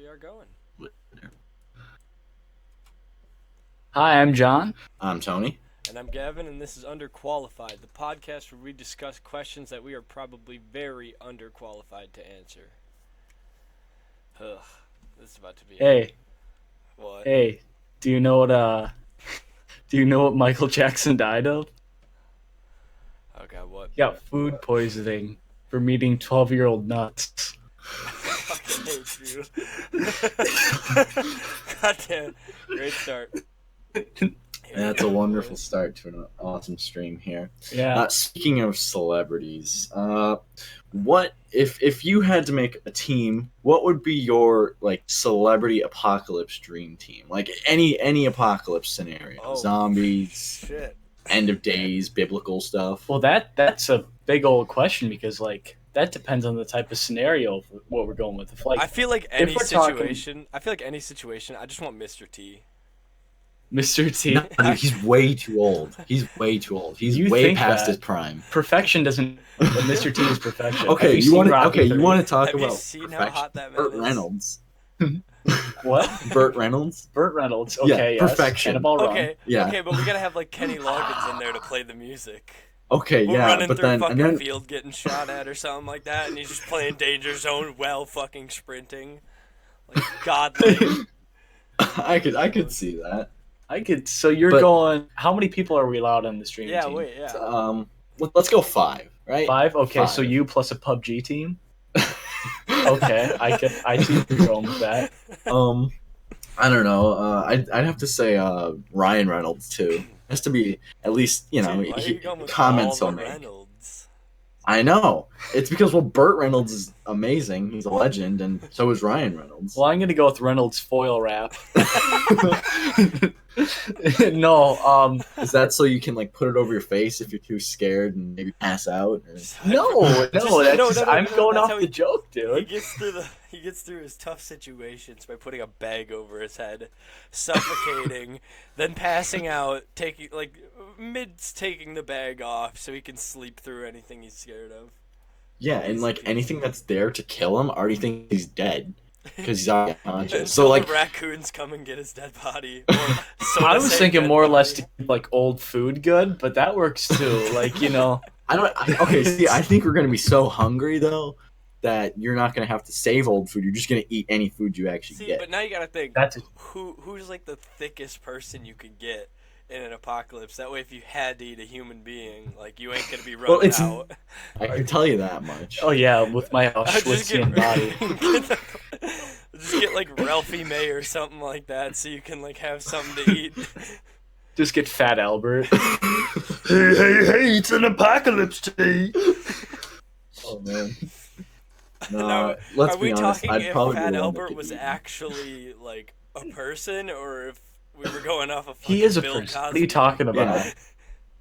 we are going. Hi, I'm John. I'm Tony. And I'm Gavin, and this is Underqualified, the podcast where we discuss questions that we are probably very underqualified to answer. Ugh, this is about to be. Hey, What? hey, do you know what Michael Jackson died of? Oh god, what? He got food poisoning from eating 12-year-old nuts. Fucking hate you. God damn. Great start. That's a wonderful start to an awesome stream here. Yeah. Speaking of celebrities, what if you had to make a team? What would be your celebrity apocalypse dream team? Like any apocalypse scenario, Oh, zombies, shit. end of days, biblical stuff. Well, that's a big old question because that depends on the type of scenario of what we're going with. If I feel like any we're situation. I feel like any situation. I just want Mr. T. Mr. T, No, dude, he's way too old. He's way too old. He's You way think past that? his prime. perfection doesn't. But Mr. T is perfection. Okay, Have you want seen to Rocky okay, you 30? want to talk Have you about seen how perfection? hot that man Burt is? Reynolds. What? Burt Reynolds. Burt Reynolds. Yeah, Okay, yes. perfection. Cannonball Run. Okay, Yeah. okay, but we gotta have like Kenny Loggins in there to play the music. Okay, We're yeah, running but through then fucking and then field getting shot at or something like that, and he's just playing Danger Zone while fucking sprinting. Like godlike. I could see that. So you're But- going. How many people are we allowed on the stream Yeah, team? wait, yeah. Let's go 5, right? 5. Okay, 5. so you plus a PUBG team. Okay, I see where you're going with that. I don't know. I'd have to say Ryan Reynolds too. Has to be at least Dude, why are he you going with comments all on the me. Reynolds? I know. It's because Burt Reynolds is amazing. He's a legend, and so is Ryan Reynolds. Well, I'm gonna go with Reynolds foil wrap. No, Is that so you can put it over your face if you're too scared and maybe pass out? Or... no, that's no, just, I'm going that's off how the joke, He dude. gets through his tough situations by putting a bag over his head, suffocating, then passing out, taking taking the bag off so he can sleep through anything he's scared of. Yeah, and anything that's there to kill him already thinks he's dead because he's already unconscious. Until So the raccoons come and get his dead body. Or so I to was say, thinking dead more or less body. to keep old food good, but that works too. okay. See, I think we're gonna be so hungry though that you're not gonna have to save old food. You're just gonna eat any food you actually See, get. but now you gotta think That's who's the thickest person you could get in an apocalypse. That way, if you had to eat a human being, you ain't gonna be running Well, it's- out. I can tell you that much. oh yeah, with my Just Auschwitzian body. just get Ralphie May or something like that, so you can have something to eat. Just get Fat Albert. hey, it's an apocalypse today. Oh man. Now, No, let's are we be honest. talking I'd if probably be Fat the one that Albert could was eat. actually a person, or if we were going off of He is a Bill person. What are Cosby? you talking about? Yeah.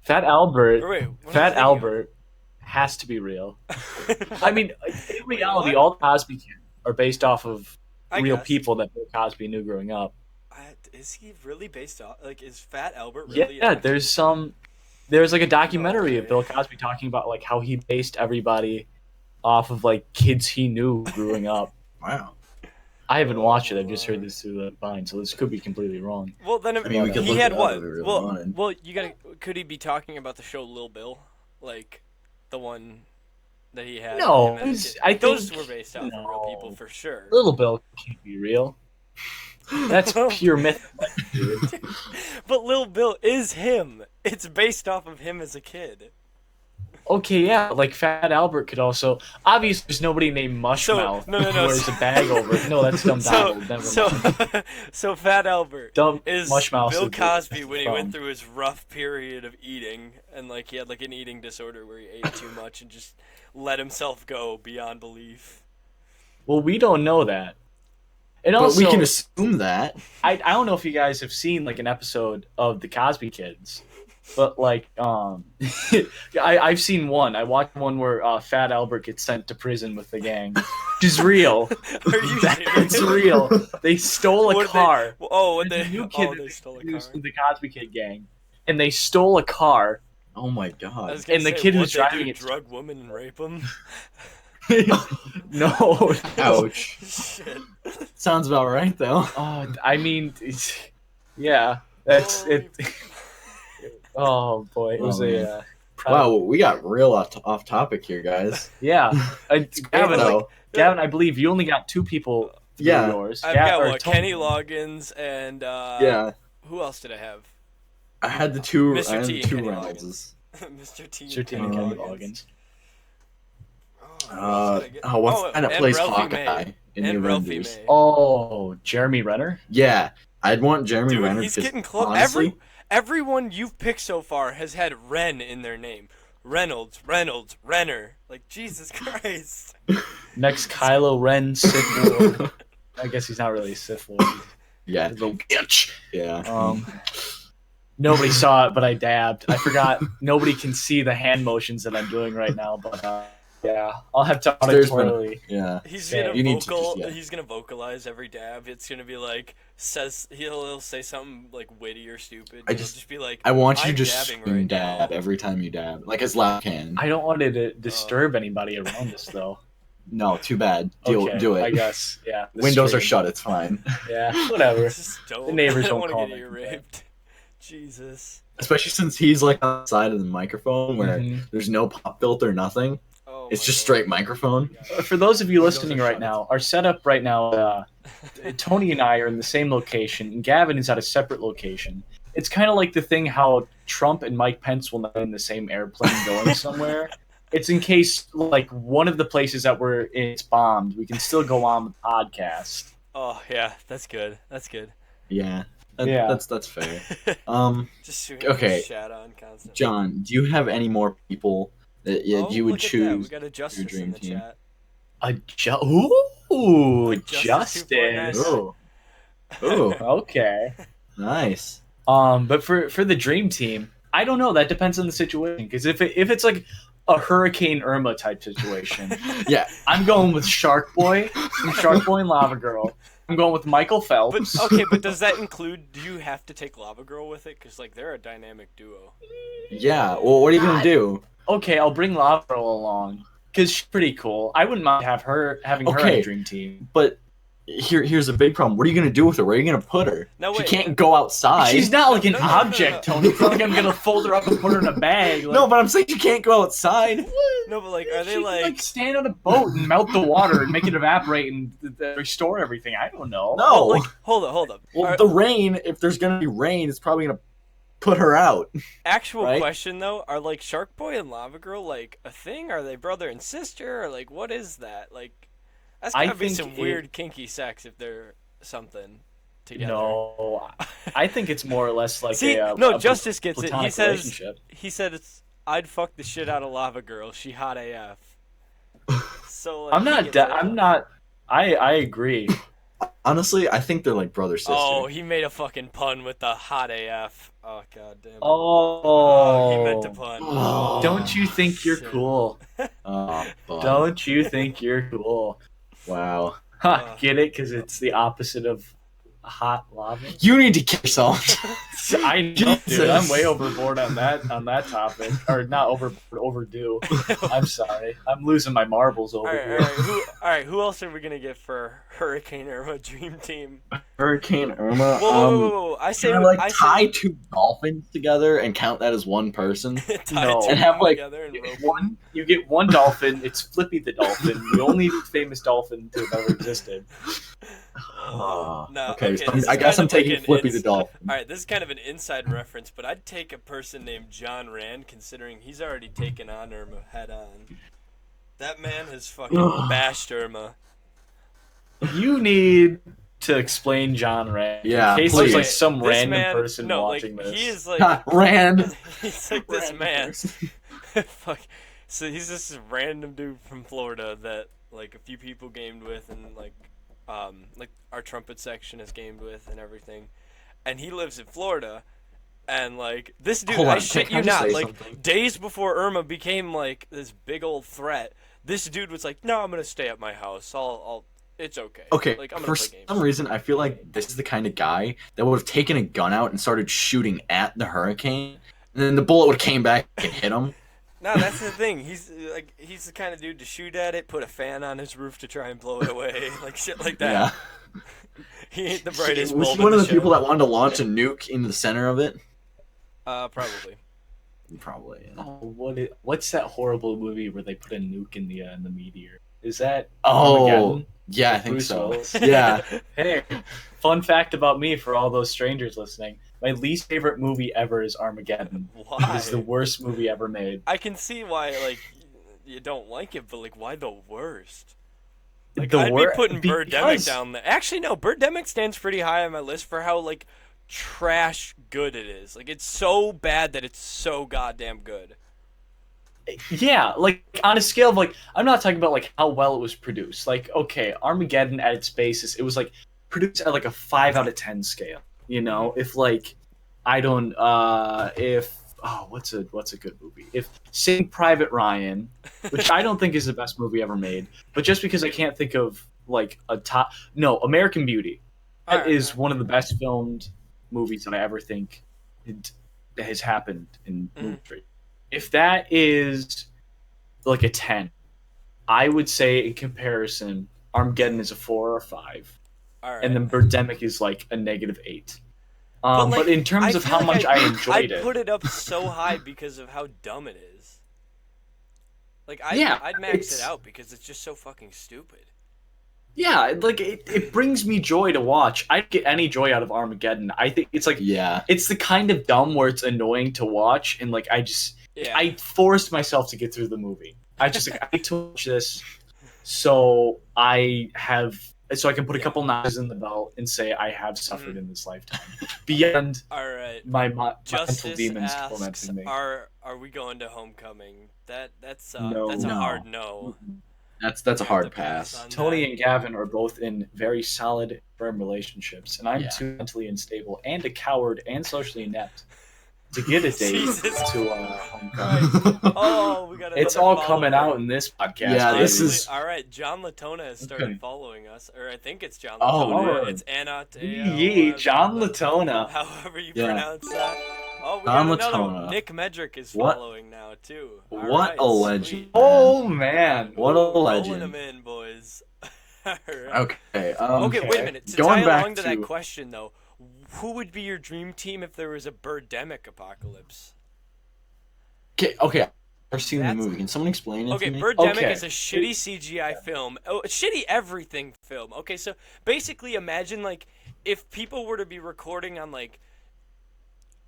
Fat Albert. Or wait, what am I Fat thinking Albert has to be real. of? I mean, in reality, what? all the Cosby kids are based off of I real guess. people that Bill Cosby knew growing up. Is he really based off? Is Fat Albert really? Yeah, there's a documentary of Okay. Bill Cosby talking about how he based everybody off of kids he knew growing up. Wow. I haven't watched it. I've just heard this through the vine, so this could be completely wrong. Well, then I mean, we could he look had it up what? if we really Well, wanted. well, you gotta. Could he be talking about the show Lil Bill, the one that he had? No, him as a it's- kid? I those think- were based off of real people no. for sure. Little Bill can't be real. That's pure myth. Dude. But Lil Bill is him. It's based off of him as a kid. Okay, yeah, Fat Albert could also. Obviously, there's nobody named Mushmouth no, who wears a bag over it. No, that's Dumb So, Donald. Never so, mind. so Fat Albert Dumb is Mushmouth. Bill is Cosby when he dumb. went through his rough period of eating, and he had an eating disorder where he ate too much and just let himself go beyond belief. Well, we don't know that. And But also, we can assume that. I don't know if you guys have seen an episode of the Cosby Kids, but I've seen one. I watched one where Fat Albert gets sent to prison with the gang, which is real. Are you It's serious? real. They stole a What did car. what There's they? a new kid Oh, that they stole a introduced car. to the Cosby Kid gang, and they stole a car. Oh my I god. was gonna and the say, kid what, who's they driving do, it- drug women and rape them. No. Ouch. Shit. Sounds about right though. I mean, yeah, that's Holy it. Oh boy, it was Oh, a man. Wow, we got real off topic here, guys. yeah. Gavin, though. Gavin, I believe you only got 2 people through Yeah. yours. I've got or what? Tony. Kenny Loggins and Yeah, who else did I have? I had the two. Mr. I had T the and two Kenny Reynoldses. Mr. T. Sir Kenny and Kenny Loggins. Loggins. Oh, who else did I get? What's the guy that and plays Ralphie Hawkeye May. in the And Ralphie Avengers? May. Oh, Jeremy Renner. Yeah, I'd want Jeremy Dude, Renner. he's 'cause getting close. Honestly, Everyone you've picked so far has had Ren in their name. Reynolds, Renner. Like, Jesus Christ. Next, Kylo Ren, Sith Lord. I guess he's not really a Sith Lord. yeah, The- bitch. Yeah. Nobody saw it, but I dabbed. I forgot. Nobody can see the hand motions that I'm doing right now, but yeah, I'll have to There's been- auditorily. Yeah. He's Yeah, gonna you need to just- yeah. He's gonna vocalize every dab. It's gonna be like he'll say something like witty or stupid. He'll just be like, I want you I'm to just dabbing scream right dab now. every time you dab, like as loud as you can. I don't want it to disturb anybody around us, though. No, too bad. Okay, Do it. I guess. Yeah. the Windows are stream. shut. It's fine. Yeah. Whatever. Just don't. The neighbors I don't won't want to call get me. ear raped. Jesus. Especially since he's like on the side of the microphone where Mhm. there's no pop filter, nothing. Oh, It's my just Lord. straight microphone. For those of you Windows listening are right shut. now, our setup right now, Tony and I are in the same location, and Gavin is at a separate location. It's kind of like the thing how Trump and Mike Pence will not be in the same airplane going somewhere. It's in case like one of the places that we're in is bombed, we can still go on the podcast. Oh yeah, that's good. That's good. Yeah. Yeah. That's fair. Just shooting Okay. Shat on constantly. John, do you have any more people that Oh, you would look at that. We choose? got a Justice dream in the team. chat. Ooh, Like Justice 2.9. Justice. Oh. Oh, Okay. nice. But for the dream team, I don't know. That depends on the situation. Because if it's like a Hurricane Irma type situation, Yeah. I'm going with Shark Boy from Shark Boy and Lava Girl. I'm going with Michael But Phelps. okay, but does that include? Do you have to take Lava Girl with it? Because like they're a dynamic duo. Yeah. Well, what are you gonna do? Okay, I'll bring Lava Girl along because she's pretty cool. I wouldn't mind having her on Okay. a dream team. But here's a big problem. What are you gonna do with her? Where are you gonna put her? No, She wait. can't go outside. She's not like an No, no, no, object, Tony. It's not like I'm gonna fold her up and put her in a bag. Like, No, but I'm saying she can't go outside. No, but like, are she they can, like? stand on a boat and melt the water and make it evaporate and restore everything? I don't know. No. Oh, like, hold up. Well, Are- the rain. If there's gonna be rain, it's probably gonna put her out. Actual right? question though, are like Shark Boy and Lava Girl like a thing? Are they brother and sister? Or like, what is that? Like, that's I gotta be think some it- weird kinky sex if they're something together. No, I think it's more or less like See, a no, a Justice gets it. He platonic says relationship. he said it's I'd fuck the shit out of Lava Girl. She hot AF. So like, I'm he not. gets it. I'm not. I agree. Honestly, I think they're like brother sister. Oh, he made a fucking pun with the hot AF. Oh god damn. Oh, He meant to pun. Oh. Don't you think you're Shit. cool? Oh, bud. Don't you think you're cool? Wow. Ha, get it? Because it's the opposite of hot lava. You need to kill yourself. I know, dude. Jesus. I'm way overboard on that topic, or not overdue. I'm sorry. I'm losing my marbles over here. All right. Who else are we gonna get for Hurricane Irma Dream Team? Hurricane Irma. Whoa. I say, Can I like I tie two dolphins together and count that as one person? tie No. two And have, like, together and rope One, you get one dolphin. It's Flippy the dolphin, the only famous dolphin to have ever existed. Oh, No, okay, so this is I guess kind I'm of like taking an Flippy the dolphin. All right, this is kind of an inside reference, but I'd take a person named John Rand, considering he's already taken on Irma head on. That man has fucking bashed Irma. You need to explain John Rand. Yeah, in case please. there's like some This random man, person no, watching like, this. He is like Ha, Rand. he's like this Random man. person. Fuck. So he's this random dude from Florida that like a few people gamed with and like our trumpet section is gamed with and everything. And he lives in Florida and like this dude Hold on, I shit can I you just not, say like something? days before Irma became like this big old threat, this dude was like, "No, I'm going to stay at my house. I'll it's okay." Okay, Like I'm for going to play games. some reason, I feel like this is the kind of guy that would have taken a gun out and started shooting at the hurricane, and then the bullet would have came back and hit him. No, that's the thing. He's the kind of dude to shoot at it, put a fan on his roof to try and blow it away, like shit like that. Yeah. He ain't the brightest Was bulb he one in of the show. people that wanted to launch a nuke into the center of it? Probably. Probably. Yeah. Oh, what's that horrible movie where they put a nuke in the meteor? Is that Oh, Armageddon? yeah, I With think Bruce so. Willis? Yeah. Hey, fun fact about me for all those strangers listening: my least favorite movie ever is Armageddon. Why? It is the worst movie ever made. I can see why, like, you don't like it, but like, why the worst? Like, The I'd wor- be putting Birdemic because- down there. Actually, no, Birdemic stands pretty high on my list for how like trash good it is. Like, it's so bad that it's so goddamn good. Yeah, like on a scale of like, I'm not talking about like how well it was produced. Like, okay, Armageddon at its basis, it was like produced at like a 5 out of 10 scale. You know, if like, I don't, if what's a good movie? If Saving Private Ryan, which I don't think is the best movie ever made, but just because I can't think of like American Beauty is one of the best filmed movies that I ever think has happened in movie history. If that is like a 10, I would say in comparison, Armageddon is a 4 or a 5, All right. and then Birdemic is like a -8. But, like, but in terms I of feel how like much I enjoyed I'd put it up so high because of how dumb it is. Like, Yeah, I'd max it's- it out because it's just so fucking stupid. Yeah, like it brings me joy to watch. I don't get any joy out of Armageddon. I think it's like Yeah. it's the kind of dumb where it's annoying to watch, and like Yeah. I forced myself to get through the movie. I just like, I need to watch this, so I can put a couple knives in the belt and say I have suffered in this lifetime beyond All right. my mental Justice demons asks, tormenting me. are we going to Homecoming? That's No. that's a No. hard no. That's a We have hard to pass. on Tony that. and Gavin are both in very solid, firm relationships, and I'm Yeah. too mentally unstable and a coward and socially inept to get a date Jesus to Homecoming. Oh, we got. It's another all follower. coming out in this podcast. Yeah, this baby. is- All right. John Latona has started Okay. following us, or I think it's John Oh, Latona. Lord. It's Anna. Yee, John Latona. However you Yeah. pronounce that. Oh, we John got another Latona. one. Nick Medrick is What- following now too. All What right, a legend. sweet. Oh man! What a Rolling legend. them in, boys. All right. Okay. Okay, wait a minute. To Going tie back along to that to- question, though, who would be your dream team if there was a Birdemic apocalypse? Okay. I've seen the That's- movie. Can someone explain it Okay, to me? Birdemic Okay. is a shitty CGI film. Oh, a shitty everything film. Okay, so basically imagine, like, if people were to be recording on, like...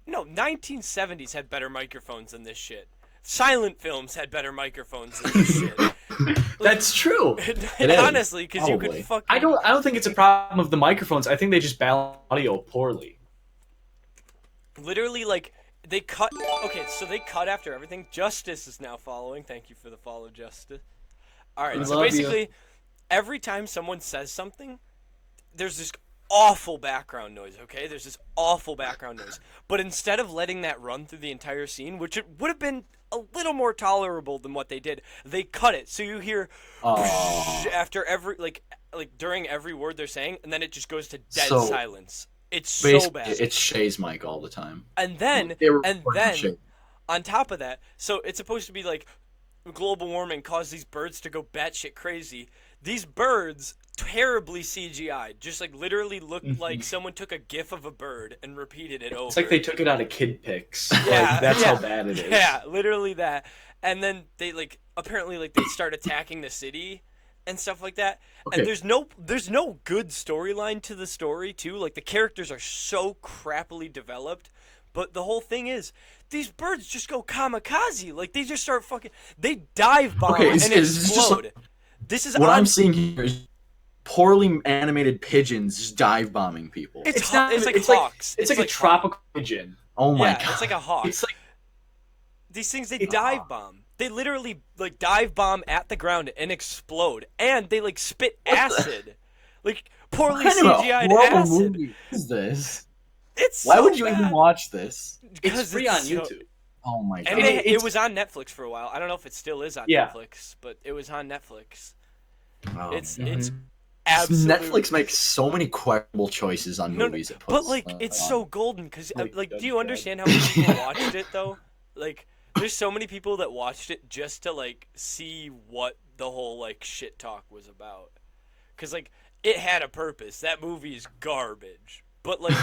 No, 1970s had better microphones than this shit. Silent films had better microphones than this shit. That's true. It is, Honestly, because you could probably. fucking... I don't think it's a problem of the microphones. I think they just balance audio poorly. Literally, like, they cut... Okay, so they cut after everything. Justice is now following. Thank you for the follow, Justice. Alright, We so love you. basically, every time someone says something, there's this awful background noise, okay? There's this awful background noise. But instead of letting that run through the entire scene, which it would have been a little more tolerable than what they did, they cut it. So you hear Oh. after every... Like during every word they're saying, and then it just goes to dead So, silence. It's so Basically, bad. it's Shay's mic all the time. And then, They were and recording then, Shay. on top of that, so it's supposed to be like global warming caused these birds to go batshit crazy. These birds terribly CGI, just like literally looked like someone took a GIF of a bird and repeated it over. It's like they took it out of Kid Pics. Yeah, Like, that's yeah, how bad it is. Yeah, literally that. And then they like apparently like they start attacking the city and stuff like that. Okay. And there's no good storyline to the story too. Like the characters are so crappily developed. But the whole thing is, these birds just go kamikaze. Like they just start fucking. They dive bomb Okay, and is this just explode. like- This is What on, I'm seeing here is poorly animated pigeons just dive bombing people. It's not- it's like it's like- hawks. It's like a tropical pigeon. Oh my Yeah, god. it's like a hawk. It's like These things they dive bomb. They literally like dive bomb at the ground and explode, and they like spit acid, like poorly What kind of a CGI'd horrible acid. movie is this? It's Why so would you bad. even watch this? it's free on YouTube. Oh my god. And It- it it's- was on Netflix for a while. I don't know if it still is on Yeah. Netflix, but it was on Netflix. Oh, It's man. it's absolutely Netflix makes so many questionable choices on No, movies it puts. but like it's on. so golden because Like, like that's do you bad. understand how many people watched it though? Like there's so many people that watched it just to like see what the whole like shit talk was about. Cause like it had a purpose. That movie is garbage. But like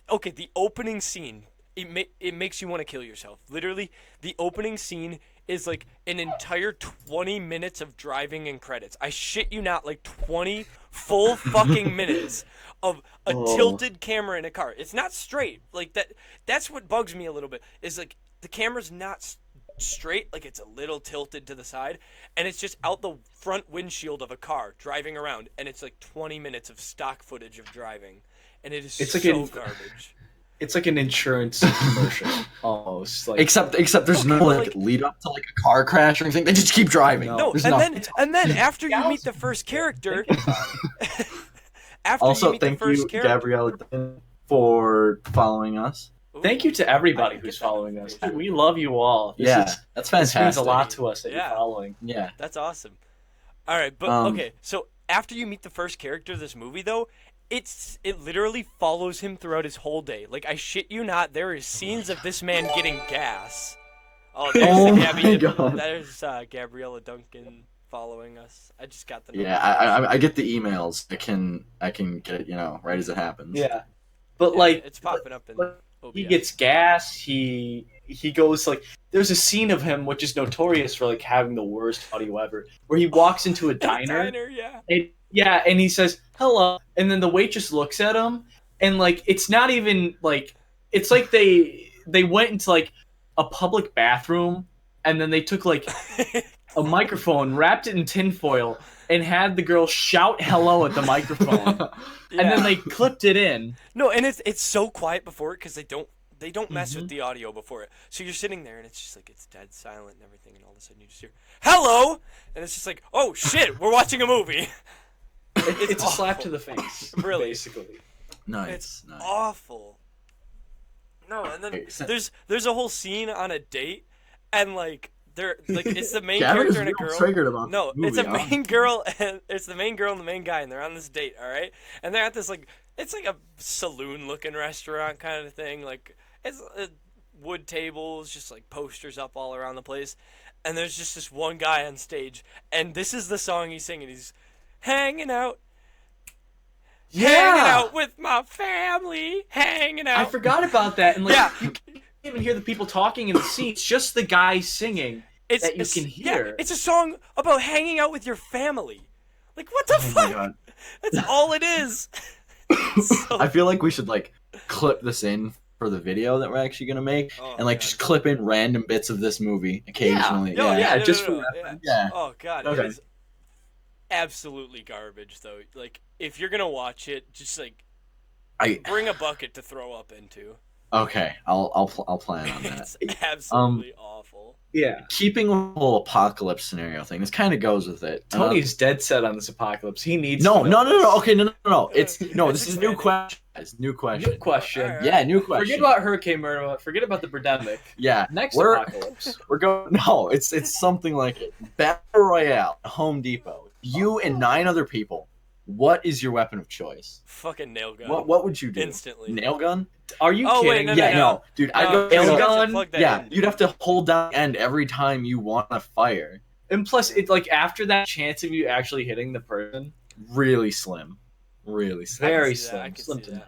the opening scene, it makes you want to kill yourself. Literally, the opening scene is like an entire 20 minutes of driving and credits. I shit you not, like 20 full fucking minutes of a tilted camera in a car. It's not straight. Like that's what bugs me a little bit. Is like the camera's not straight, like it's a little tilted to the side, and it's just out the front windshield of a car driving around, and it's like 20 minutes of stock footage of driving, and it is garbage. It's like an insurance commercial almost. Like, except there's no like lead up to like a car crash or anything. They just keep driving. No, and then after you meet the first character, thank you, Gabriella, for following us. Thank you to everybody who's following us. We love you all. That's fantastic. This means a lot to us that you're following. Yeah, that's awesome. All right, but okay, so after you meet the first character of this movie, though, it literally follows him throughout his whole day. Like, I shit you not, there is scenes of this man getting gas. Oh, there's Gabriella Duncan following us. I just got the notification. I get the emails. I can get it, right as it happens. Yeah, but like it's popping up in. He gets gas. He goes like. There's a scene of him which is notorious for like having the worst audio ever, where he walks into a diner. And he says hello, and then the waitress looks at him, and like it's not even like it's like they went into like a public bathroom, and then they took like a microphone, wrapped it in tinfoil, and had the girl shout hello at the microphone, and then they clipped it in. No, and it's so quiet before it because they don't mess with the audio before it. So you're sitting there and it's just like it's dead silent and everything, and all of a sudden you just hear hello, and it's just like, oh shit, we're watching a movie. It's a slap to the face, really. Basically. Nice. It's awful. No, and then there's a whole scene on a date, and like it's the main character and a girl. It's a main girl and it's the main girl and the main guy, and they're on this date, all right? And they're at this like it's like a saloon-looking restaurant kind of thing. Like it's wood tables, just like posters up all around the place, and there's just this one guy on stage, and this is the song he's singing. He's hanging out with my family, hanging out. I forgot about that, and like you can't even hear the people talking in the seats, just the guy singing that you can hear. Yeah, it's a song about hanging out with your family. Like, what the fuck? My God. That's all it is. I feel like we should like clip this in for the video that we're actually gonna make, and like just clip in random bits of this movie occasionally. Yeah. Oh God. Okay. It is absolutely garbage, though. Like, if you're gonna watch it, just like bring a bucket to throw up into. Okay, I'll plan on that. It's absolutely awful. Yeah. Keeping with the whole apocalypse scenario thing, this kind of goes with it. Tony's dead set on this apocalypse. He needs no. Okay, no. This is a new question. New question. Right. Yeah, new question. Forget about Hurricane Irma. Forget about the pandemic. Yeah. Next apocalypse. We're going. No, it's something like it. Battle Royale, Home Depot. You and 9 other people. What is your weapon of choice? Fucking nail gun. What would you do? Instantly. Nail gun? Are you kidding? Wait, no. Dude, I'd go nail gun. Yeah, you'd have to hold down the end every time you want to fire. And plus, it's like after that, chance of you actually hitting the person, really slim. Really slim. Very slim. Slim to none.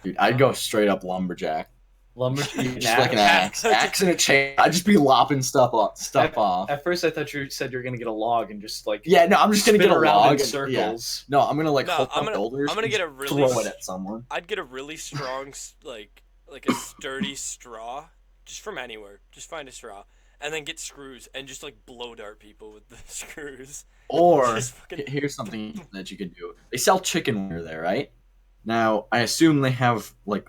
Dude, I'd go straight up lumberjack. Just like an axe and a chain. I'd just be lopping stuff off. At first, I thought you said you were gonna get a log and just like I'm just gonna get a around log in circles. No, I'm gonna like hold up boulders. I'm gonna get a really throw it at someone. I'd get a really strong like a sturdy straw just from anywhere. Just find a straw and then get screws and just like blow dart people with the screws. Or here's something that you could do. They sell chicken wire there, right? Now I assume they have like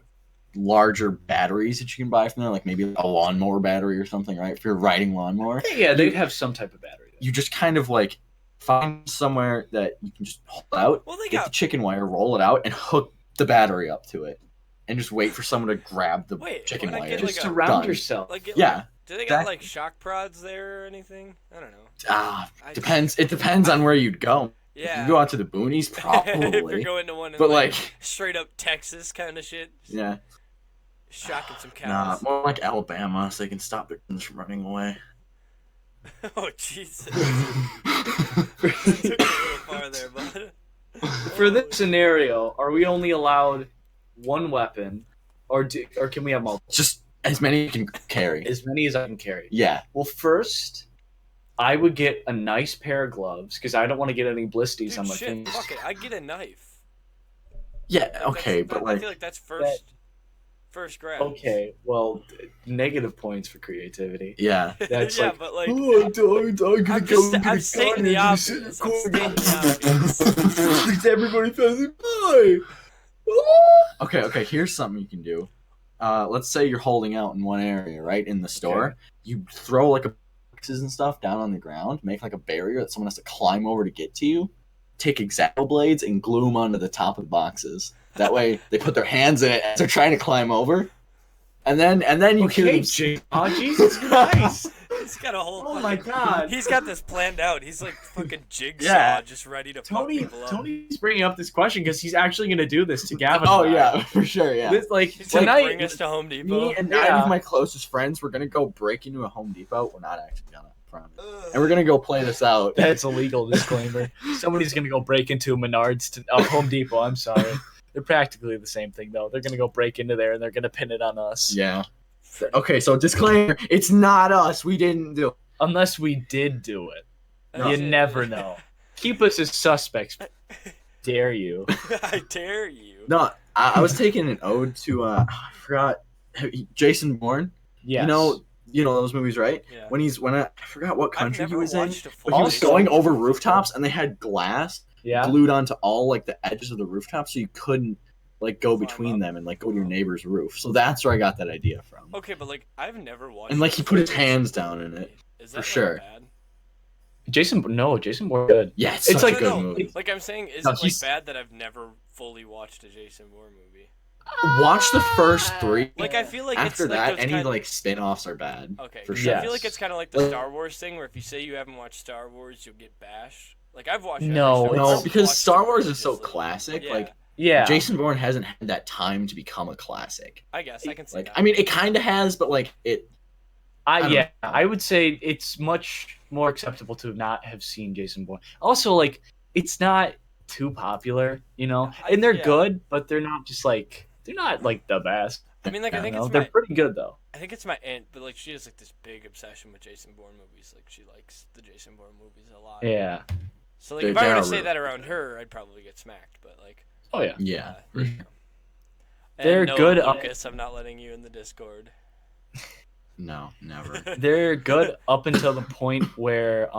larger batteries that you can buy from there, like maybe a lawnmower battery or something, right? If you're riding lawnmower. Yeah, they'd have some type of battery. You just kind of like find somewhere that you can just hold out, get the chicken wire, roll it out, and hook the battery up to it. And just wait for someone to grab the chicken wire. Just surround yourself. Do they got like shock prods there or anything? I don't know. Depends. It depends on where you'd go. Yeah. You go out to the boonies, probably. If you're going to one in straight up Texas kind of shit. Yeah. shocking some Nah, cows. more like Alabama, so they can stop their guns from running away. Oh Jesus! That took it a little far there, bud. For this scenario, are we only allowed one weapon, or can we have multiple? Just as many you can carry. As many as I can carry. Yeah. Well, first, I would get a nice pair of gloves because I don't want to get any blisties Dude, on my shit, fingers. fuck it. I'd get a knife. Yeah, Like, okay, that's- but I like, feel like that's first grab. Okay, well, negative points for creativity. yeah. That's yeah, like, but like, Oh, I'm gonna I'm go get I'm a stating gun the and sit in obvious. the I'm stating the corner. obvious. Everybody passing by. Okay, here's something you can do. Let's say you're holding out in one area, right, in the store. Okay. You throw like boxes and stuff down on the ground, make like a barrier that someone has to climb over to get to you. Take X-Acto blades and glue them onto the top of the boxes. That way, they put their hands in it as they're trying to climb over, and then you kill okay, them. Jake. Oh, Jesus Christ. He's got a whole. Oh my God. He's got this planned out. He's like fucking jigsaw, Yeah. just ready to fuck people up. Tony's bringing up this question because he's actually going to do this to Gavin. Oh and I. yeah, for sure, yeah. This, like, He's gonna tonight, bring us to Home Depot. Me and 9 Yeah. of my closest friends, we're gonna go break into a Home Depot. We're not actually gonna, promise. And we're gonna go play this out. that's a legal disclaimer. Somebody's going to go break into a Menards, a Home Depot. I'm sorry. They're practically the same thing, though. They're going to go break into there and they're going to pin it on us. Yeah. Okay, so disclaimer: it's not us. We didn't do. Unless we did do it. That's You it. never know. Keep us as suspects. Dare you. I dare you. No, I was taking an ode to I forgot Jason Bourne. Yes. You know those movies, right? Yeah. When I forgot what I've country he never was in, watched a full but he was Also- going over rooftops and they had glass Yeah. glued onto all like the edges of the rooftop, so you couldn't like go Climb between up. them and like go to your neighbor's roof. So that's where I got that idea from. Okay, but like I've never watched. And like he a put his full hands Jason down Bourne in it. movie. Is that for sure. bad? Jason Bourne good. Yeah, it's It's such like- a good No, movie. Like I'm saying, is No, it like he's- bad that I've never fully watched a Jason Bourne movie? Watch the first 3. Like I feel like After it's that, like those any kind... like spin-offs are bad. Okay, for so sure. I feel like Yes. it's kind of like the Star Wars thing, where if you say you haven't watched Star Wars, you'll get bashed. Like I've watched. every No, Star Wars. No, I've because watched Star them Wars is so religiously. classic. Yeah, Like Yeah. Jason Bourne hasn't had that time to become a classic. I guess I can see Like that. I mean, it kind of has, but like it. I don't know. I would say it's much more acceptable to not have seen Jason Bourne. Also, like, it's not too popular, you know, and they're Yeah. good, but they're not like the best. I mean, like I You think know? it's They're my pretty good though. I think it's my aunt, but like she has like this big obsession with Jason Bourne movies. Like she likes the Jason Bourne movies a lot. Yeah. So like They- if I they were to are say really that around her, I'd probably get smacked. But like, Oh yeah. Yeah. there you Mhm. go. They're And no, good, Lucas, I'm not letting you in the Discord. No, never. They're good up until the point where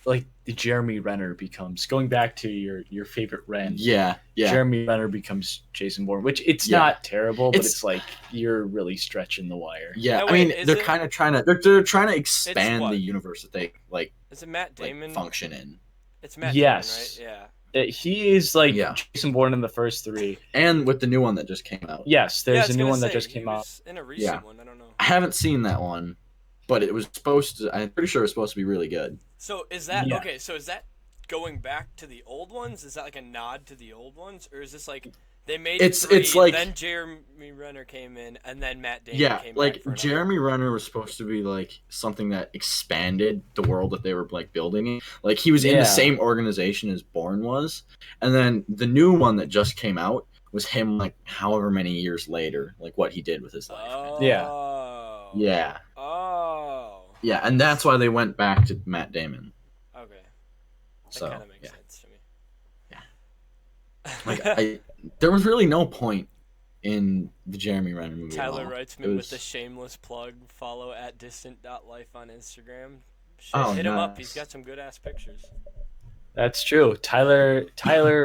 like the Jeremy Renner becomes going back to your favorite Ren. Yeah, yeah. Jeremy Renner becomes Jason Bourne, which it's Yeah. not terrible, but It's- it's like you're really stretching the wire. Yeah, Now, I wait, mean, is they're it- kind of trying to they're trying to expand what? the universe that they like Is it Matt Damon? function in, It's Matt Yes. Damon, right? Yeah. He is like Yeah. Jason Bourne in the first 3. and with the new one that just came out. Yes, Yeah, I there's was a new gonna one that say, just he came out. was in a recent Yeah. one. I don't know. I haven't seen that one, but it was supposed to. I'm pretty sure it was supposed to be really good. So is that Yeah. okay? So is that going back to the old ones? Is that like a nod to the old ones, or is this like they made It's- 3, it's like- then Jeremy Renner came in, and then Matt Damon Yeah, came like back for another- Jeremy Renner was supposed to be like something that expanded the world that they were like building. Like he was in Yeah. the same organization as Bourne was, and then the new one that just came out was him like however many years later, like what he did with his life. Oh. Yeah. Yeah, Oh. yeah, and that's why they went back to Matt Damon. Okay. That So kind of makes yeah. sense to me. Yeah. Like there was really no point in the Jeremy Renner movie. at Tyler all. Reitzman It was- with the shameless plug. Follow at distant.life on Instagram. Shit, Oh, hit him up. nice. He's got some good ass pictures. That's true. Tyler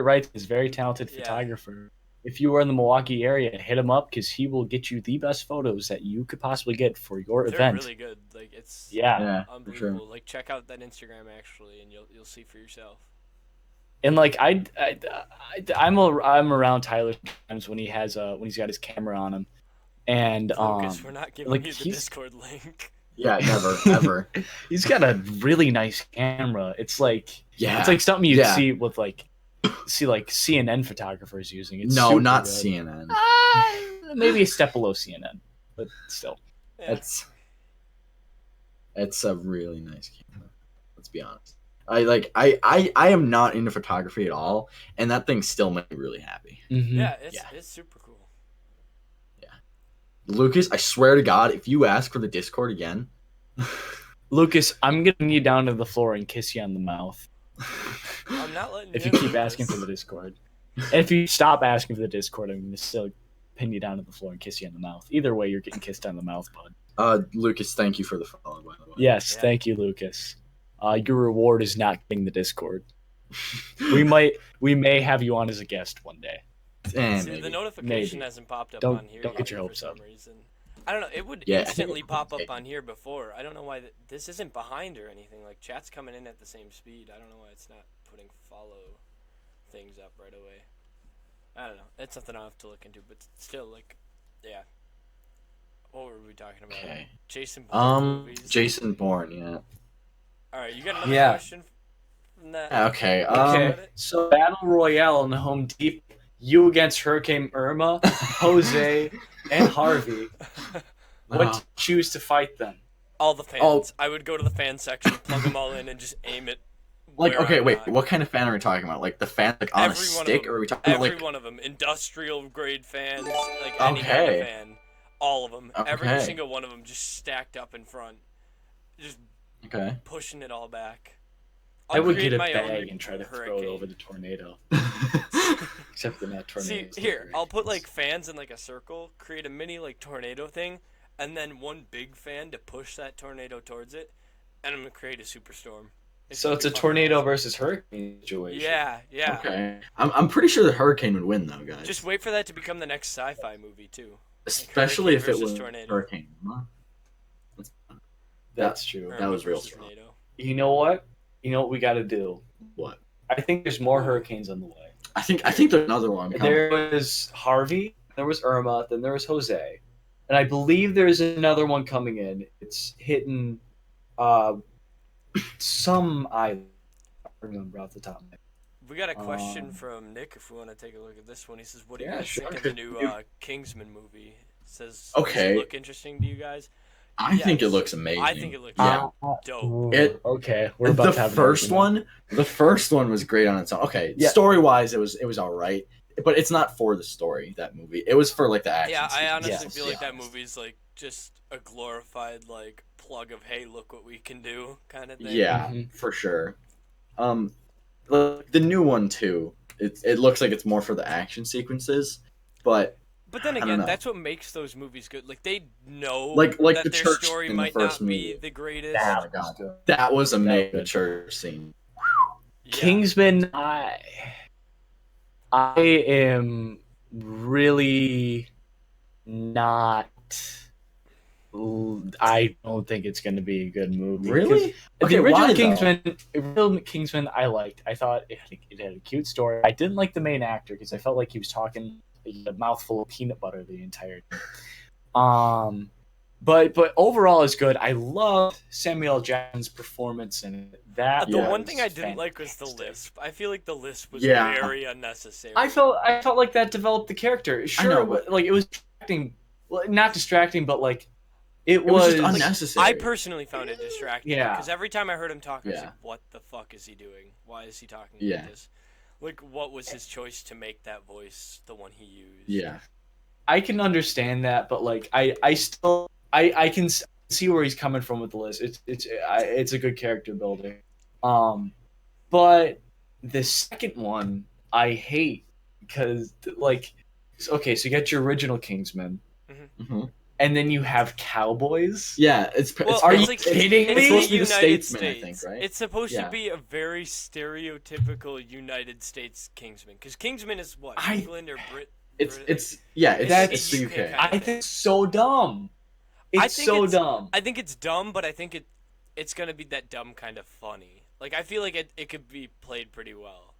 Wright is a very talented Yeah. photographer. If you are in the Milwaukee area, hit him up because he will get you the best photos that you could possibly get for your They're event. really good. Like it's Yeah. Yeah, for unbelievable. sure. Like check out that Instagram actually, and you'll see for yourself. And like I'm around Tyler sometimes when when he's got his camera on him, and Lucas, we're not giving like, you the he's- Discord link. Yeah, never, ever. he's got a really nice camera. It's like Yeah, it's like something you'd Yeah. see like CNN photographers using. It's no, super not good. CNN. maybe a step below CNN, but still. Yeah. It's a really nice camera. Let's be honest. I am not into photography at all, and that thing still made me really happy. Mm-hmm. Yeah, it's super cool. Lucas, I swear to God, if you ask for the Discord again, Lucas, I'm getting you down to the floor and kiss you on the mouth I'm not letting if you you keep do asking this. for the Discord. And if you stop asking for the Discord, I'm going to still pin you down to the floor and kiss you on the mouth. Either way, you're getting kissed on the mouth, bud. Lucas, thank you for the follow, by the way. Yes, Yeah. thank you, Lucas. Your reward is not getting the Discord. We may have you on as a guest one day. And See, the maybe. notification Maybe. hasn't popped up Don't- on here don't yet get your for hopes some up. reason. I don't know. It would Yeah, I think instantly it pop would. up on here before. I don't know why this isn't behind or anything. Like chat's coming in at the same speed. I don't know why it's not putting follow things up right away. I don't know. It's something I'll have to look into, but still, like, yeah. What were we talking about? Okay. Jason Bourne movies. Jason Bourne, yeah. All right, you got another Yeah. question from that? Okay. Okay, so Battle Royale in the Home Depot. You against Hurricane Irma, Jose, and Harvey. What to choose to fight them? All the fans. Oh. I would go to the fan section, plug them all in, and just aim it. Like, where okay, I'm wait. not. What kind of fan are we talking about? Like the fan, like on Every a one of stick, them. or are we talking about Every like? one of them. Industrial grade fans, like any kind Okay. of fan. All of them. Every Okay. single one of them just stacked up in front. Just Okay. pushing it all back. I would create get a my own bag and try to throw it hurricane. over the tornado. Except for that See, tornado. here, I'll put like fans in like a circle, create a mini like tornado thing, and then one big fan to push that tornado towards it, and I'm gonna create a superstorm. So gonna it's be a fucking tornado awesome. versus hurricane situation. Yeah, yeah. Okay. I'm pretty sure the Hurricane would win though, guys. Just wait for that to become the next sci-fi movie too. Especially if Hurricane it was versus tornado. Hurricane. That's true. Irma That was real versus strong. tornado. You know what? You know what we got to do? What? I think there's more hurricanes on the way. I think there's another one coming. There was Harvey, there was Irma, then there was Jose, and I believe there's another one coming in. It's hitting some island. I don't remember off the top of my head. We got a question Um, from Nick. If we want to take a look at this one, he says, "What do you Yeah, guys sure. think of the new Kingsman movie?" Says, Okay. Does it look interesting to you guys? I think it Yes. looks amazing. I think it looks Yeah. dope. Okay, we're about the to have an first argument. one. The first one was great on its own. Okay, Yeah. story wise, it was all right, but it's not for the story. That movie, it was for like the action. Yeah, I sequences, honestly let's feel be like that honest. movie's like just a glorified like plug of "Hey, look what we can do" kind of thing. Yeah, Mhm. for sure. The new one too. It looks like it's more for the action sequences, but But then I don't again, know. that's what makes those movies good. Like they know Like that the their church story in the might first not be movie. the greatest. Yeah, that was a mega good. church scene. Yeah. Kingsman, I am really not. I don't think it's going to be a good movie. Really? The Okay, original why, Kingsman, I liked. I thought it had a cute story. I didn't like the main actor because I felt like he was talking a mouthful of peanut butter the entire time. But overall, it's good. I love Samuel L. Jackson's performance in it. That The Yeah, one was thing I didn't like was the fantastic. lisp. I feel like the lisp was Yeah. very unnecessary. I felt like that developed the character. Sure, know, but- like it was distracting. Well, not distracting, but like it It was was just unnecessary. I personally found it distracting. Yeah. Because every time I heard him talk, I was Yeah. like, what the fuck is he doing? Why is he talking Yeah. like this? Like, what was his choice to make that voice the one he used? Yeah. I can understand that, but like I still I can see where he's coming from with the list. It's a good character builder. But the second one I hate because like okay, so you got your original Kingsman, hmm and then you have cowboys. Yeah, it's. Well, Are it's you like, kidding it's me? It's supposed to be the the United statesman, States. I think, right? It's supposed Yeah. to be a very stereotypical United States Kingsman. Because Kingsman is what? I- England or Brit? It's Brit- it's yeah. It's, That's- it's the UK. kind I think it's so dumb. I It's think so it's- dumb. I think it's dumb, but I think it's gonna be that dumb kind of funny. Like I feel like it could be played pretty well.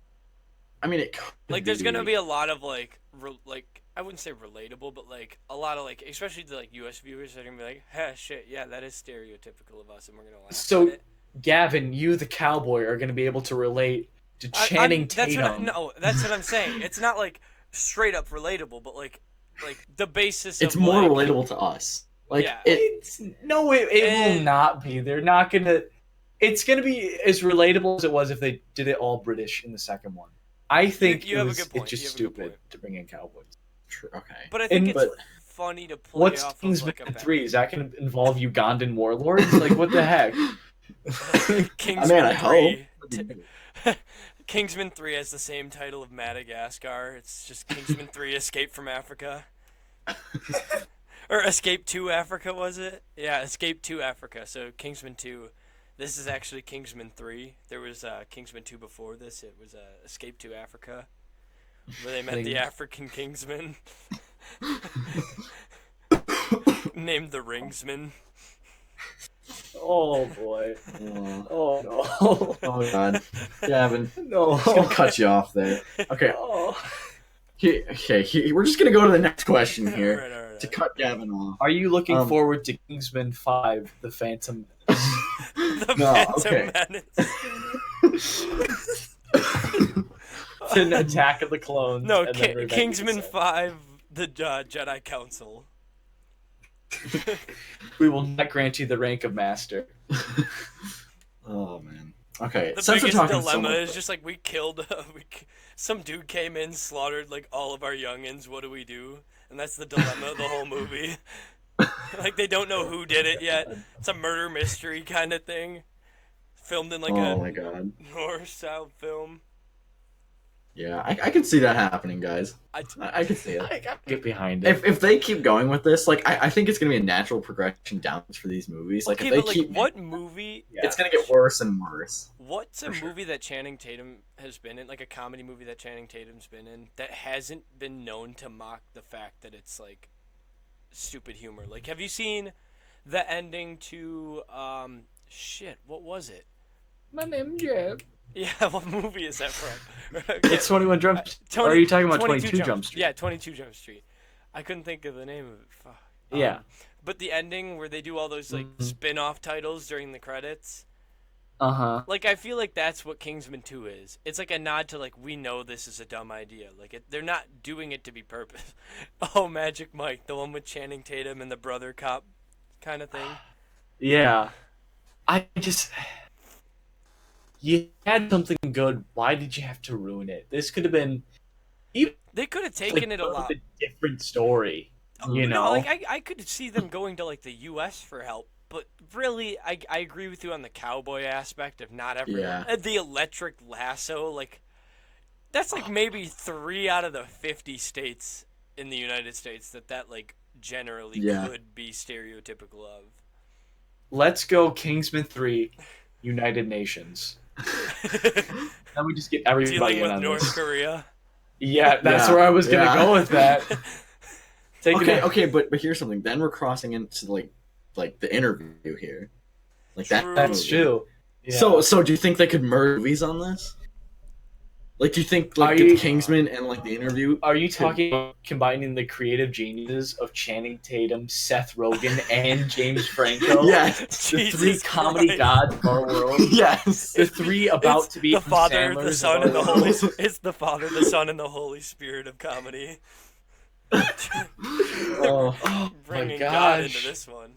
I mean, it. Could Like there's gonna be a lot of like I wouldn't say relatable, but like a lot of like especially the like U.S. viewers are gonna be like, "Huh, shit, yeah, that is stereotypical of us," and we're gonna laugh So, at it. Gavin, you the cowboy are going to be able to relate to Channing That's Tatum. that's what I'm saying. It's not like straight up relatable, but like like the basis. It's of, more like, relatable to us. Like Yeah. It will not be. They're not gonna. It's gonna be as relatable as it was if they did it all British in the second one. I think you have a good it's point. just You have a good stupid point. to bring in cowboys. True. Okay. But I think And- it's but funny to play What's off of Kingsman like a 3? Is that gonna involve Ugandan warlords? Like what the heck? Kingsman I 3. hope. Kingsman 3 has the same title of Madagascar. It's just Kingsman 3 Escape from Africa. Or Escape to Africa, was it? Yeah, Escape to Africa. So Kingsman 2. This is actually Kingsman 3. There was Kingsman 2 before this. It was Escape to Africa, where they met the African Kingsman. Named the Ringsman. Oh boy. Oh, Oh no. oh God, Gavin. No. I'm just gonna cut you off there. Okay. Oh. We're just gonna go to the next question here Alright. to cut Gavin off. Are you looking Um, forward to Kingsman 5: The Phantom Menace? The No, Phantom okay. Menace. An Attack of the Clones? No, and then Revenge of the Kingsman Sith? 5, the Jedi Council. We will not grant you the rank of master. Oh man. Okay. The Since we're biggest talking so dilemma much, is just like we killed. Some dude came in, slaughtered like all of our youngins. What do we do? And that's the dilemma of the whole movie. Like they don't know who did it yet. It's a murder mystery kind of thing. Filmed in like oh a my God. North-South film. Yeah, I can see that happening, guys. I I can see it. I gotta get behind it. If they keep going with this, like I think it's gonna be a natural progression downwards for these movies. Like okay, if they but like keep, what movie? Yeah. it's gonna get worse and worse. What's a For sure. movie that Channing Tatum has been in, like a comedy movie that Channing Tatum's been in, that hasn't been known to mock the fact that it's like stupid humor? Like, have you seen the ending to shit? What was it? My name's Jeff. Yeah, what movie is that from? It's 21 Jump Street. Tony- Or are you talking about 22 22 Jump Street? Yeah, 22 Jump Street. I couldn't think of the name of it. Fuck. Yeah. But the ending where they do all those like Mhm. spin-off titles during the credits. Uh-huh. Like I feel like that's what Kingsman 2 is. It's like a nod to like we know this is a dumb idea. Like they're not doing it to be purpose. Oh, Magic Mike, the one with Channing Tatum and the brother cop kind of thing. Yeah. I just... You had something good. Why did you have to ruin it? This could have been They could have taken it a lot. different story. You No, know? like I could see them going to like the U.S. for help, but really, I agree with you on the cowboy aspect of not everyone. Yeah. The electric lasso, like that's like maybe 3 out of the 50 states in the United States that like generally Yeah. could be stereotypical of. Let's go Kingsman 3, United Nations. Now we just get everybody Dealing in with on North this. Korea. Yeah, that's Yeah, where I was gonna yeah. go with that. Okay, but here's something. Then we're crossing into like the interview here. Like that. True. That's movie. true. Yeah. So do you think they could merge movies on this? Like, do you think like Are the you- Kingsman and like the interview? Are you talking about combining the creative geniuses of Channing Tatum, Seth Rogen, and James Franco? Yes. The Jesus three comedy Christ. gods of our world. Yes. The three about It's to be the Father, the Sandlers Son, of and the our Holy. world. It's the Father, the Son, and the Holy Spirit of comedy. Oh, my Bringing God gosh. into this one.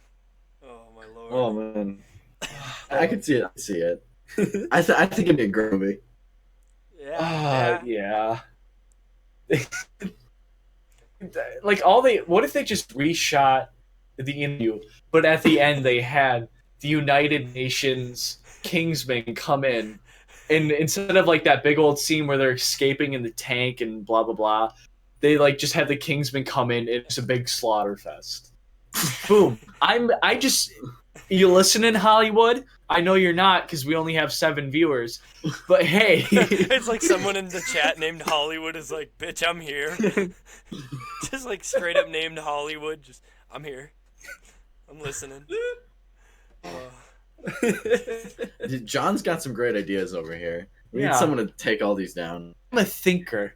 Oh my lord. oh man. I could see it. I see it. I think it'd be a great movie. Yeah. Yeah. Like what if they just reshot the interview, but at the end they had the United Nations Kingsmen come in, and instead of like that big old scene where they're escaping in the tank and blah blah blah, they like just had the Kingsmen come in. It's a big slaughter fest. Boom. You listening, Hollywood? I know you're not because we only have 7 viewers. But hey, It's like someone in the chat named Hollywood is like, bitch, I'm here. Just like straight up named Hollywood. Just, I'm here. I'm listening. John's got some great ideas over here. We Yeah. need someone to take all these down. I'm a thinker.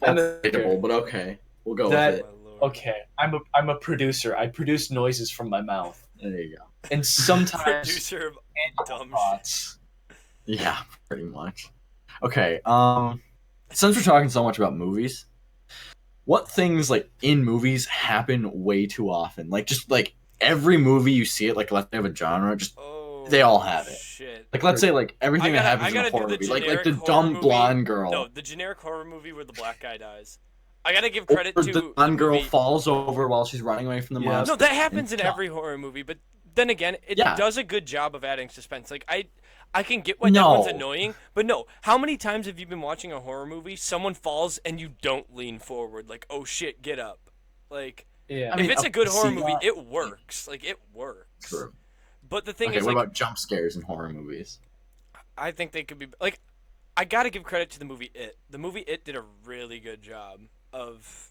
I'm That's a debatable, thinker. but okay, we'll go That- with it. My lord. Okay, I'm a producer. I produce noises from my mouth, There you go. and sometimes Producer of dumb shit. thoughts. Yeah, pretty much. Okay. Since we're talking so much about movies, what things like in movies happen way too often? Like just like every movie you see it, like let's say have a genre, just they all have it. Shit. Like let's say like everything that I happens in a gotta do horror the movie, like generic the horror dumb movie. blonde girl. No, the generic horror movie where the black guy dies. I gotta give credit or to the blonde girl movie. falls over while she's running away from the Yeah. monster. No, that happens and in every horror movie, but then again, it Yeah. does a good job of adding suspense. Like I can get why that No. one's annoying, but no. How many times have you been watching a horror movie, someone falls and you don't lean forward, like, oh shit, get up? Like, Yeah. I mean, if it's a good horror see, movie, it works. Like, it works. True. But the thing Okay, is, what like, about jump scares in horror movies? I think they could be like, I gotta give credit to the movie It. The movie It did a really good job of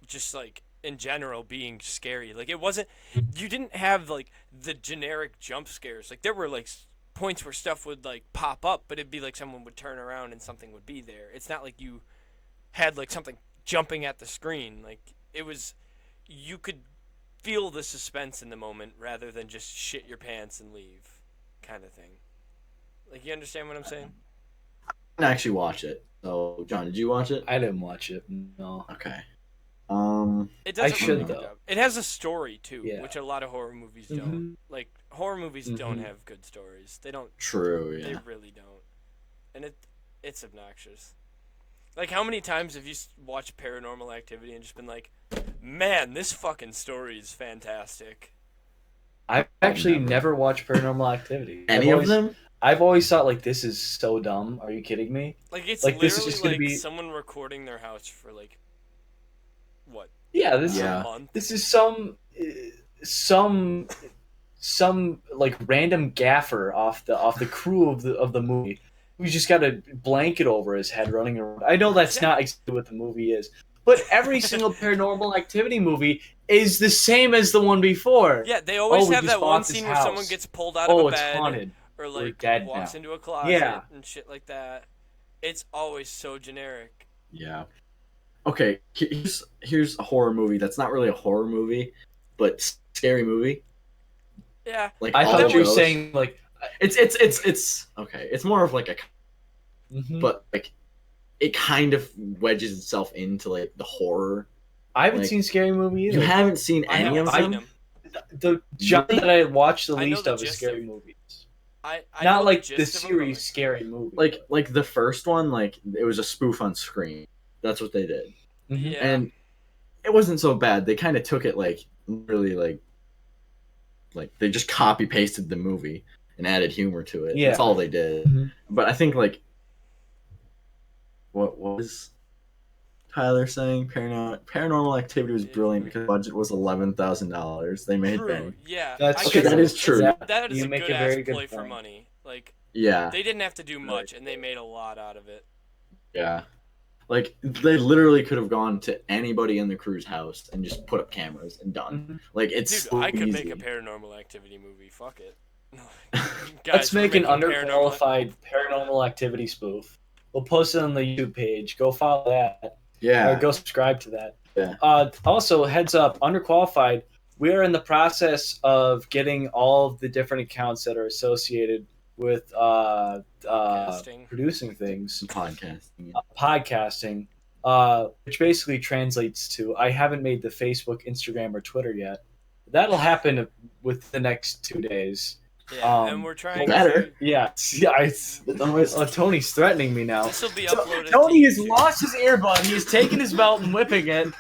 just like in general being scary. Like it wasn't, you didn't have like the generic jump scares. Like there were like points where stuff would like pop up, but it'd be like someone would turn around and something would be there. It's not like you had like something jumping at the screen. Like it was, you could feel the suspense in the moment rather than just shit your pants and leave kind of thing. Like you understand what I'm saying? I didn't actually watch it. So, John, did you watch it? I didn't watch it. No. Okay. It does I should, good though. job. It has a story too, Yeah. which a lot of horror movies don't. Mhm. Like horror movies don't Mhm. have good stories. They don't. True. They Yeah. really don't. And it's obnoxious. Like how many times have you watched Paranormal Activity and just been like, man, this fucking story is fantastic. I've actually never watched Paranormal Activity. Any of them? I've always thought like this is so dumb. Are you kidding me? Like it's Like, this is literally just gonna like be- someone recording their house for like what? Yeah, this Yeah. A month? this is some like random gaffer off the crew of the movie who's just got a blanket over his head running around. I know that's not exactly what the movie is, but every single Paranormal Activity movie is the same as the one before. Yeah, they always we have just that one bought this scene where someone house. gets pulled out of Oh, a it's bed haunted. or We're like dead walks now. into a closet Yeah. and shit like that. It's always so generic. Yeah. Okay. Here's a horror movie that's not really a horror movie, but scary movie. Yeah. Like I all thought of you were those. saying like, It's okay. It's more of like a mhm. but like it kind of wedges itself into like the horror. I haven't like, seen Scary Movie either. You haven't seen I any haven't of seen them? them. The genre that I watched the I know least the of is gist Scary of- Movies. I Not know like gist the of 'em, but, series like, Scary Movie. Like the first one, like it was a spoof on Scream. That's what they did. Mhm. yeah. And it wasn't so bad. They kind of took it like really like they just copy pasted the movie and added humor to it. Yeah. That's all they did. Mhm. But I think like what was Tyler saying? Paranormal Activity was brilliant because the budget was $11,000. They made True. bank. Yeah. That's I Okay, guess that is it's- true. That is You a make a good very ass good play for point. money. Like Yeah, they didn't have to do much and they made a lot out of it. yeah. Like they literally could have gone to anybody in the crew's house and just put up cameras and done. Mhm. Like it's Dude, so I could easy. make a Paranormal Activity movie. Fuck it. Guys, Let's we're make an making underqualified Paranormal Activity spoof. We'll post it on the YouTube page. Go follow that. Yeah. Or go subscribe to that. Yeah. Also, heads up, Underqualified, we are in the process of getting all of the different accounts that are associated with Podcasting. producing things, Podcasting. podcasting, which basically translates to I haven't made the Facebook, Instagram, or Twitter yet. That'll happen within the next 2 days. Yeah, and we're trying better. to. Yeah, it's Tony's threatening me now. This will be uploaded. Tony to has YouTube. lost his earbud. He's taking his belt and whipping it.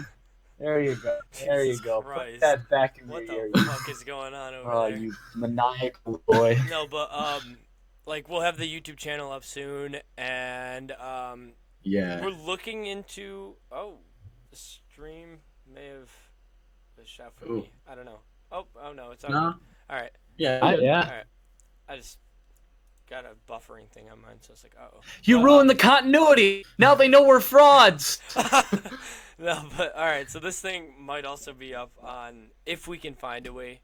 There you go. There you Jesus go. Christ. Put that back in What your ear. the fuck is going on over Oh, there? you maniacal boy. No, but like we'll have the YouTube channel up soon, and Yeah. we're looking into. Oh, the stream may have been shot for Ooh. me. I don't know. Oh no, it's on. No. All right, Yeah. Yeah. I just got a buffering thing on mine, so it's like, oh. You ruined the continuity. Now they know we're frauds. No, but all right. So this thing might also be up on if we can find a way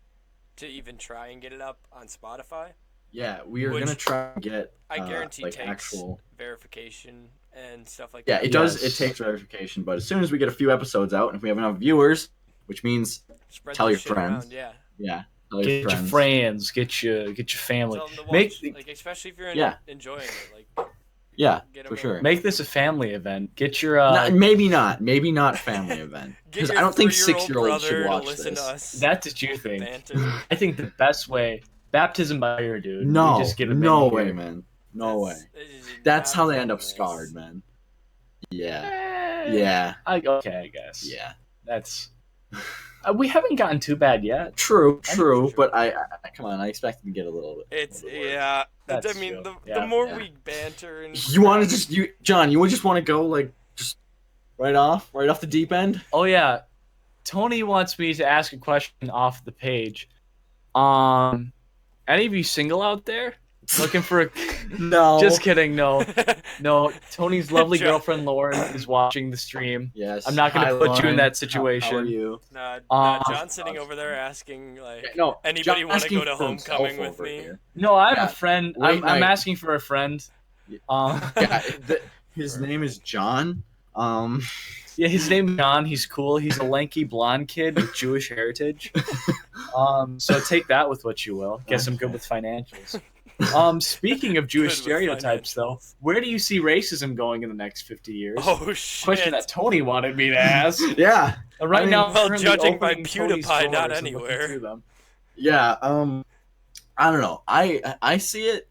to even try and get it up on Spotify. Yeah, we are Which gonna try and get I guarantee like takes actual. verification and stuff like Yeah, that. it does. Yes. It takes verification, but as soon as we get a few episodes out, and if we have enough viewers, which means Spread tell this your shit friends. around, yeah. yeah, tell Get your friends. Get your family. Tell them to watch. Make like especially if you're Yeah. enjoying it. Like Yeah, Get 'em for in. sure. Make this a family event. Get your Maybe not family event. Get Because your I don't think 3-year-old 6-year-olds should brother to watch listen this. to us. That's what you think. banter. I think the best way, baptism by fire, dude. No, We just get them no in way, here. man. No way. That's That's not how they end up feminist. scarred, man. Yeah. Eh, Yeah. Okay, I guess. Yeah. That's. We haven't gotten too bad yet. True, True. but I come on, I expect them to get a little bit. It's a little bit worse. yeah. That's I mean, true. the Yeah, more yeah. we banter and You want to John? You would just want to go like just right off the deep end? Oh yeah, Tony wants me to ask a question off the page. Any of you single out there? Looking for a? No. Just kidding. No. Tony's lovely John- girlfriend Lauren is watching the stream. Yes. I'm not going Hi, to put you in Lauren. that situation. How are you? Nah, John's sitting over there asking like, No. anybody John want to asking go to for homecoming himself with over me? here. No, I have Yeah. a friend. Late I'm night. asking for a friend. Yeah, his name is John. Yeah, his name is John. He's cool. He's a lanky blonde kid with Jewish heritage. So take that with what you will. Guess I'm good with financials. Speaking of Jewish Good with stereotypes, though, financials. where do you see racism going in the next 50 years? Oh shit! Question that Tony wanted me to ask. Yeah. Right I mean, now, I'm well, currently judging by opening Tony's PewDiePie, not drawers and looking anywhere. through them. Yeah. I don't know. I see it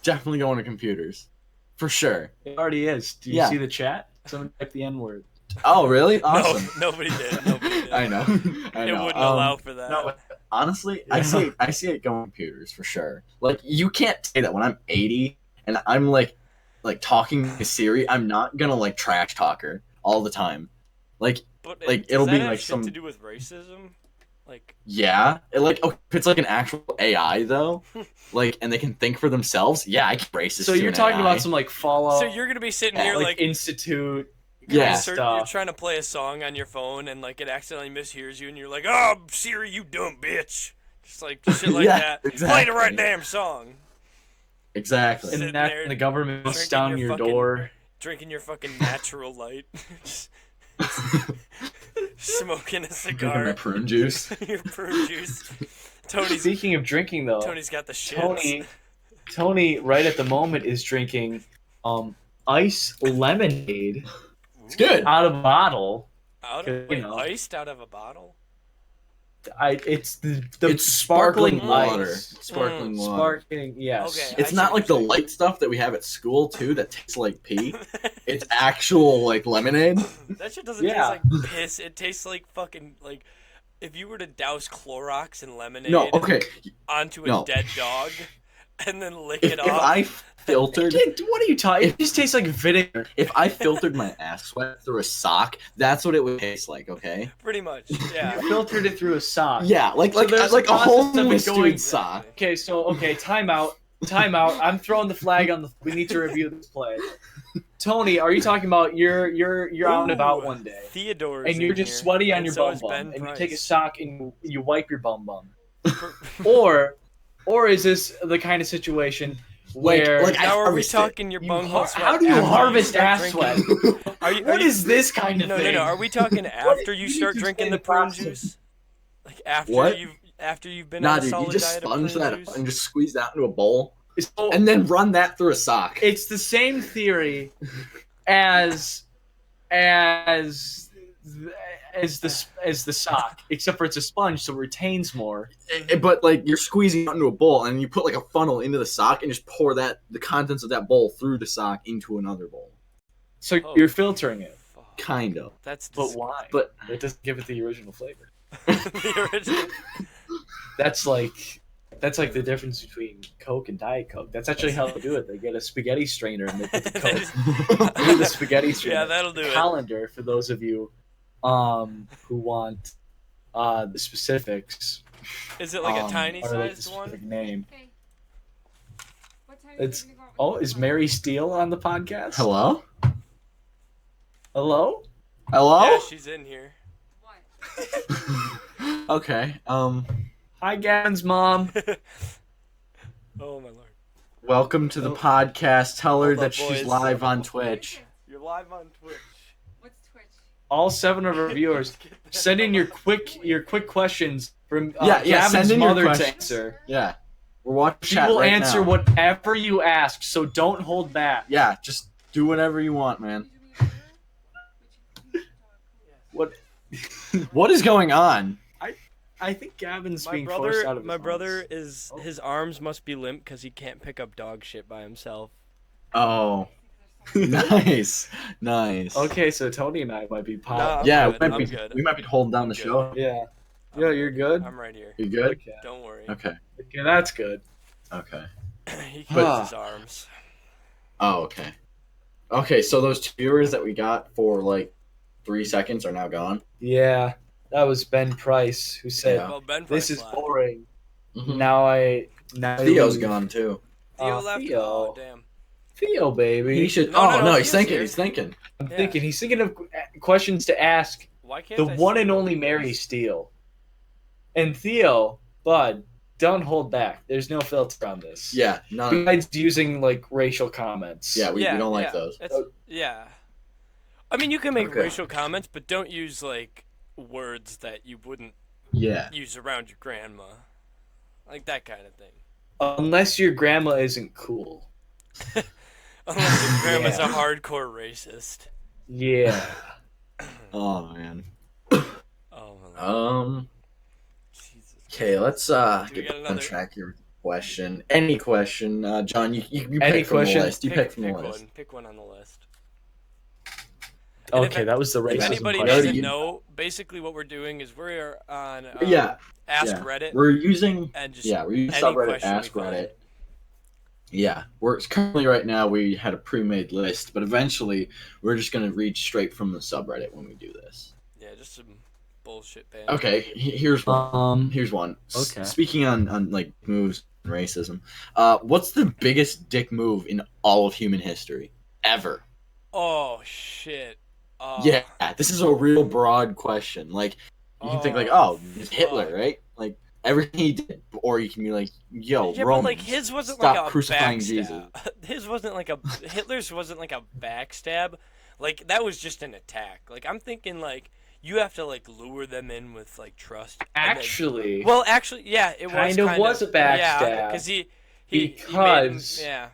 definitely going to computers, for sure. It already is. Do you Yeah. see the chat? Someone type the N word. Oh, really? Awesome. No, nobody did. Nobody did. I know. I It know. wouldn't allow for that. No, honestly, I see it going computers for sure. Like you can't say that when I'm 80 and I'm like talking to Siri, I'm not gonna like trash talk her all the time. Like But like, does it'll that be have like shit some- to do with racism. Like yeah, if it's like an actual AI though, like and they can think for themselves, yeah, I can racist. So to you're an talking AI. about some like Fallout, so you're gonna be sitting here like like Institute. Yeah. you're trying to play a song on your phone and like it accidentally mishears you and you're like, oh Siri, you dumb bitch. Just like shit like Yeah, that. Play exactly. the right damn song. Exactly. Sitting And that there the government will drinking down your your fucking- door. Drinking your fucking natural light. Smoking a Drinking my cigar. prune juice. Your prune juice. Tony's Speaking of drinking, though, Tony's got the shits. Tony, right at the moment is drinking, ice lemonade It's good. out of a bottle. Out you of wait, know. iced out of a bottle? It's the It's sparkling water. ice. Sparkling water. Sparkling, yes. Okay. It's I not see like what the you're light stuff that we have at school too that tastes like pee. It's actual like lemonade. That shit doesn't Yeah. taste like piss. It tastes like fucking like if you were to douse Clorox in lemonade No, okay. onto a No. dead dog and then lick If it if off. I filtered What are you talking? It just tastes like vinegar. if I filtered my ass sweat through a sock, that's what it would taste like, okay? Pretty much, yeah. You filtered it through a sock. Yeah, like So there's like a a whole process of it going- stewed sock. Okay, time out. I'm throwing the flag on the. We need to review this play. Tony, are you talking about you're out and about one day Theodore's and you're in just here, sweaty on and your so bum is bum Ben and you Price. take a sock and you wipe your bum bum, or is this the kind of situation where like I Now are we harvest it. talking your you bunghole har- sweat? how do you after harvest start ass drinking- sweat? Are you? What is this kind of No, thing? no. Are we talking after you start drinking the prune juice? Like after What? you've been Nah, on a dude, solid you just diet of sponge prune that juice? up and just squeeze that into a bowl So, and then run that through a sock. it's the same theory as the sock, except for it's a sponge, so it retains more. But like you're squeezing it into a bowl and you put like a funnel into the sock and just pour the contents of that bowl through the sock into another bowl. So Oh. you're filtering it, Fuck. Kind of. That's but why? But It doesn't give it the original flavor. the original. That's like the difference between Coke and Diet Coke. That's actually how they do it. They get a spaghetti strainer and they put the They Coke just- through the spaghetti strainer. Yeah, that'll do it. Colander, for those of you who want the specifics. Is it like a tiny or like the sized one? specific name. Okay. What time It's- are you gonna go out with Oh, the is fun? Mary Steele on the podcast? hello? Hello? Hello? Yeah, she's in here. What? Okay. Hi, Gavin's mom. Oh my lord. Welcome to the Oh. podcast. Tell her Hold that up, she's boys. live on Twitch. You're live on Twitch. What's Twitch? All 7 of our viewers, send in your quick questions from Yeah, Gavin's send in your mother to questions. answer. Yeah. We're watching She chat will right answer now. whatever you ask, so don't hold back. Yeah, just do whatever you want, man. What? What is going on? I think Gavin's My being forced out brother, of his my brother house. is Oh. his arms must be limp because he can't pick up dog shit by himself. Oh, nice. Okay, so Tony and I might be Nah, pop. I'm Yeah, good, I'm we good. might be holding down I'm the good. show. Yeah. I'm Yeah, right you're here. good? I'm right here. You good? Okay. Don't worry. Okay. Okay, that's good. Okay. He can But- use his arms. Oh, okay. Okay, so those 2 viewers that we got for like 3 seconds are now gone. Yeah, that was Ben Price who said, Yeah. Well, Ben "This Price is left. boring." Mhm. Now I Theo's leave. gone too. Theo left. Theo. Oh damn. Theo, baby. He should. No, oh no, no, no, he's Theo's thinking. here. He's thinking. I'm Yeah. thinking he's thinking of questions to ask Why can't the I one see and what only he Mary is? Steele. And Theo, bud, don't hold back. There's no filter on this. Yeah. None. Besides using like racial comments. Yeah, we don't like yeah, those. Yeah. I mean, you can make Okay. racial comments, but don't use like words that you wouldn't Yeah. use around your grandma, like that kind of thing. Unless your grandma isn't cool. Unless your grandma's Yeah. a hardcore racist. Yeah. Oh man. Oh my Lord. Jesus. Okay, let's we get got on another- track here. Question. Any question, John? You Any pick from question? the list. You pick from the pick list. one. Pick one on the list. And if Okay, that was the If racism anybody question. doesn't You- know, basically what we're doing is we're on Yeah. Ask yeah. Reddit We're using. and just Yeah, we're using any subreddit. question we Ask Reddit. find. Yeah, we're currently right now. We had a pre-made list, but eventually we're just gonna read straight from the subreddit when we do this. Yeah, just some bullshit band. Okay, here's one. Here's one. Okay. Speaking on like moves and racism, what's the biggest dick move in all of human history ever? Oh shit. Yeah, this is a real broad question. Like you can think like, oh, it's Hitler, fuck. right? Like everything he did, or you can be like, yo, Yeah, Romans, but like his wasn't stop like a crucifying backstab. Jesus. His wasn't like a Hitler's wasn't like a backstab. Like that was just an attack. Like I'm thinking like you have to like lure them in with like trust. and then- Actually, well, actually, yeah, it Kind of was a Yeah, backstab, because he because- made him, yeah.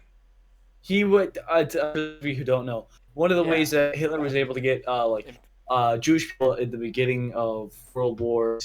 he would. To those of you who don't know, one of the Yeah. ways that Hitler was able to get Jewish people at the beginning of World War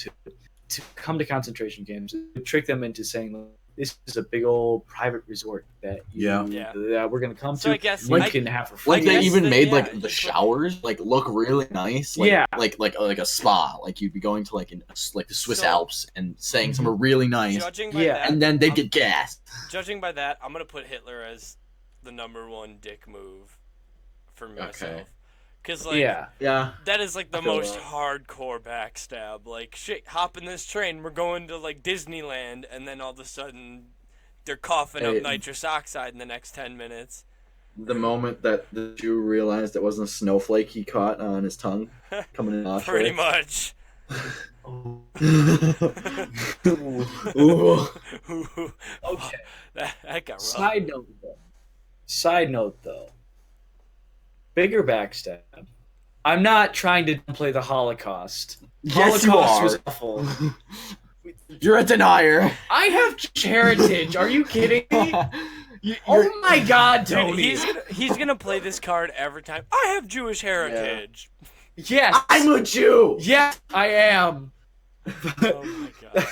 to come to concentration camps, to trick them into saying this is a big old private resort that Yeah. that we're gonna come So to. I guess you like- can have for free. Like they guess even that- made yeah, like the just like- showers like look really nice. Like, Yeah. like a spa. Like you'd be going to like the Swiss So- Alps and saying somewhere really nice, Judging by Yeah, that, and then they I'm- get gassed. judging by that, I'm gonna put Hitler as the #1 dick move for myself. Cause like Yeah. that is like the I feel most that. hardcore backstab. Like shit, hop in this train. We're going to like Disneyland, and then all of a sudden they're coughing Hey. up nitrous oxide in the next 10 minutes. The moment that the Jew realized it wasn't a snowflake he caught on his tongue coming in Auschwitz. Pretty much. Ooh. Okay. that got rough. Side note though. Bigger backstab. I'm not trying to play the Holocaust. Yes, you Holocaust are. was awful. You're a denier. I have Jewish heritage. Are you kidding me? Oh my God, Dude, Tony. he's gonna play this card every time. I have Jewish heritage. Yes. I'm a Jew. Yes, I am. Oh my god.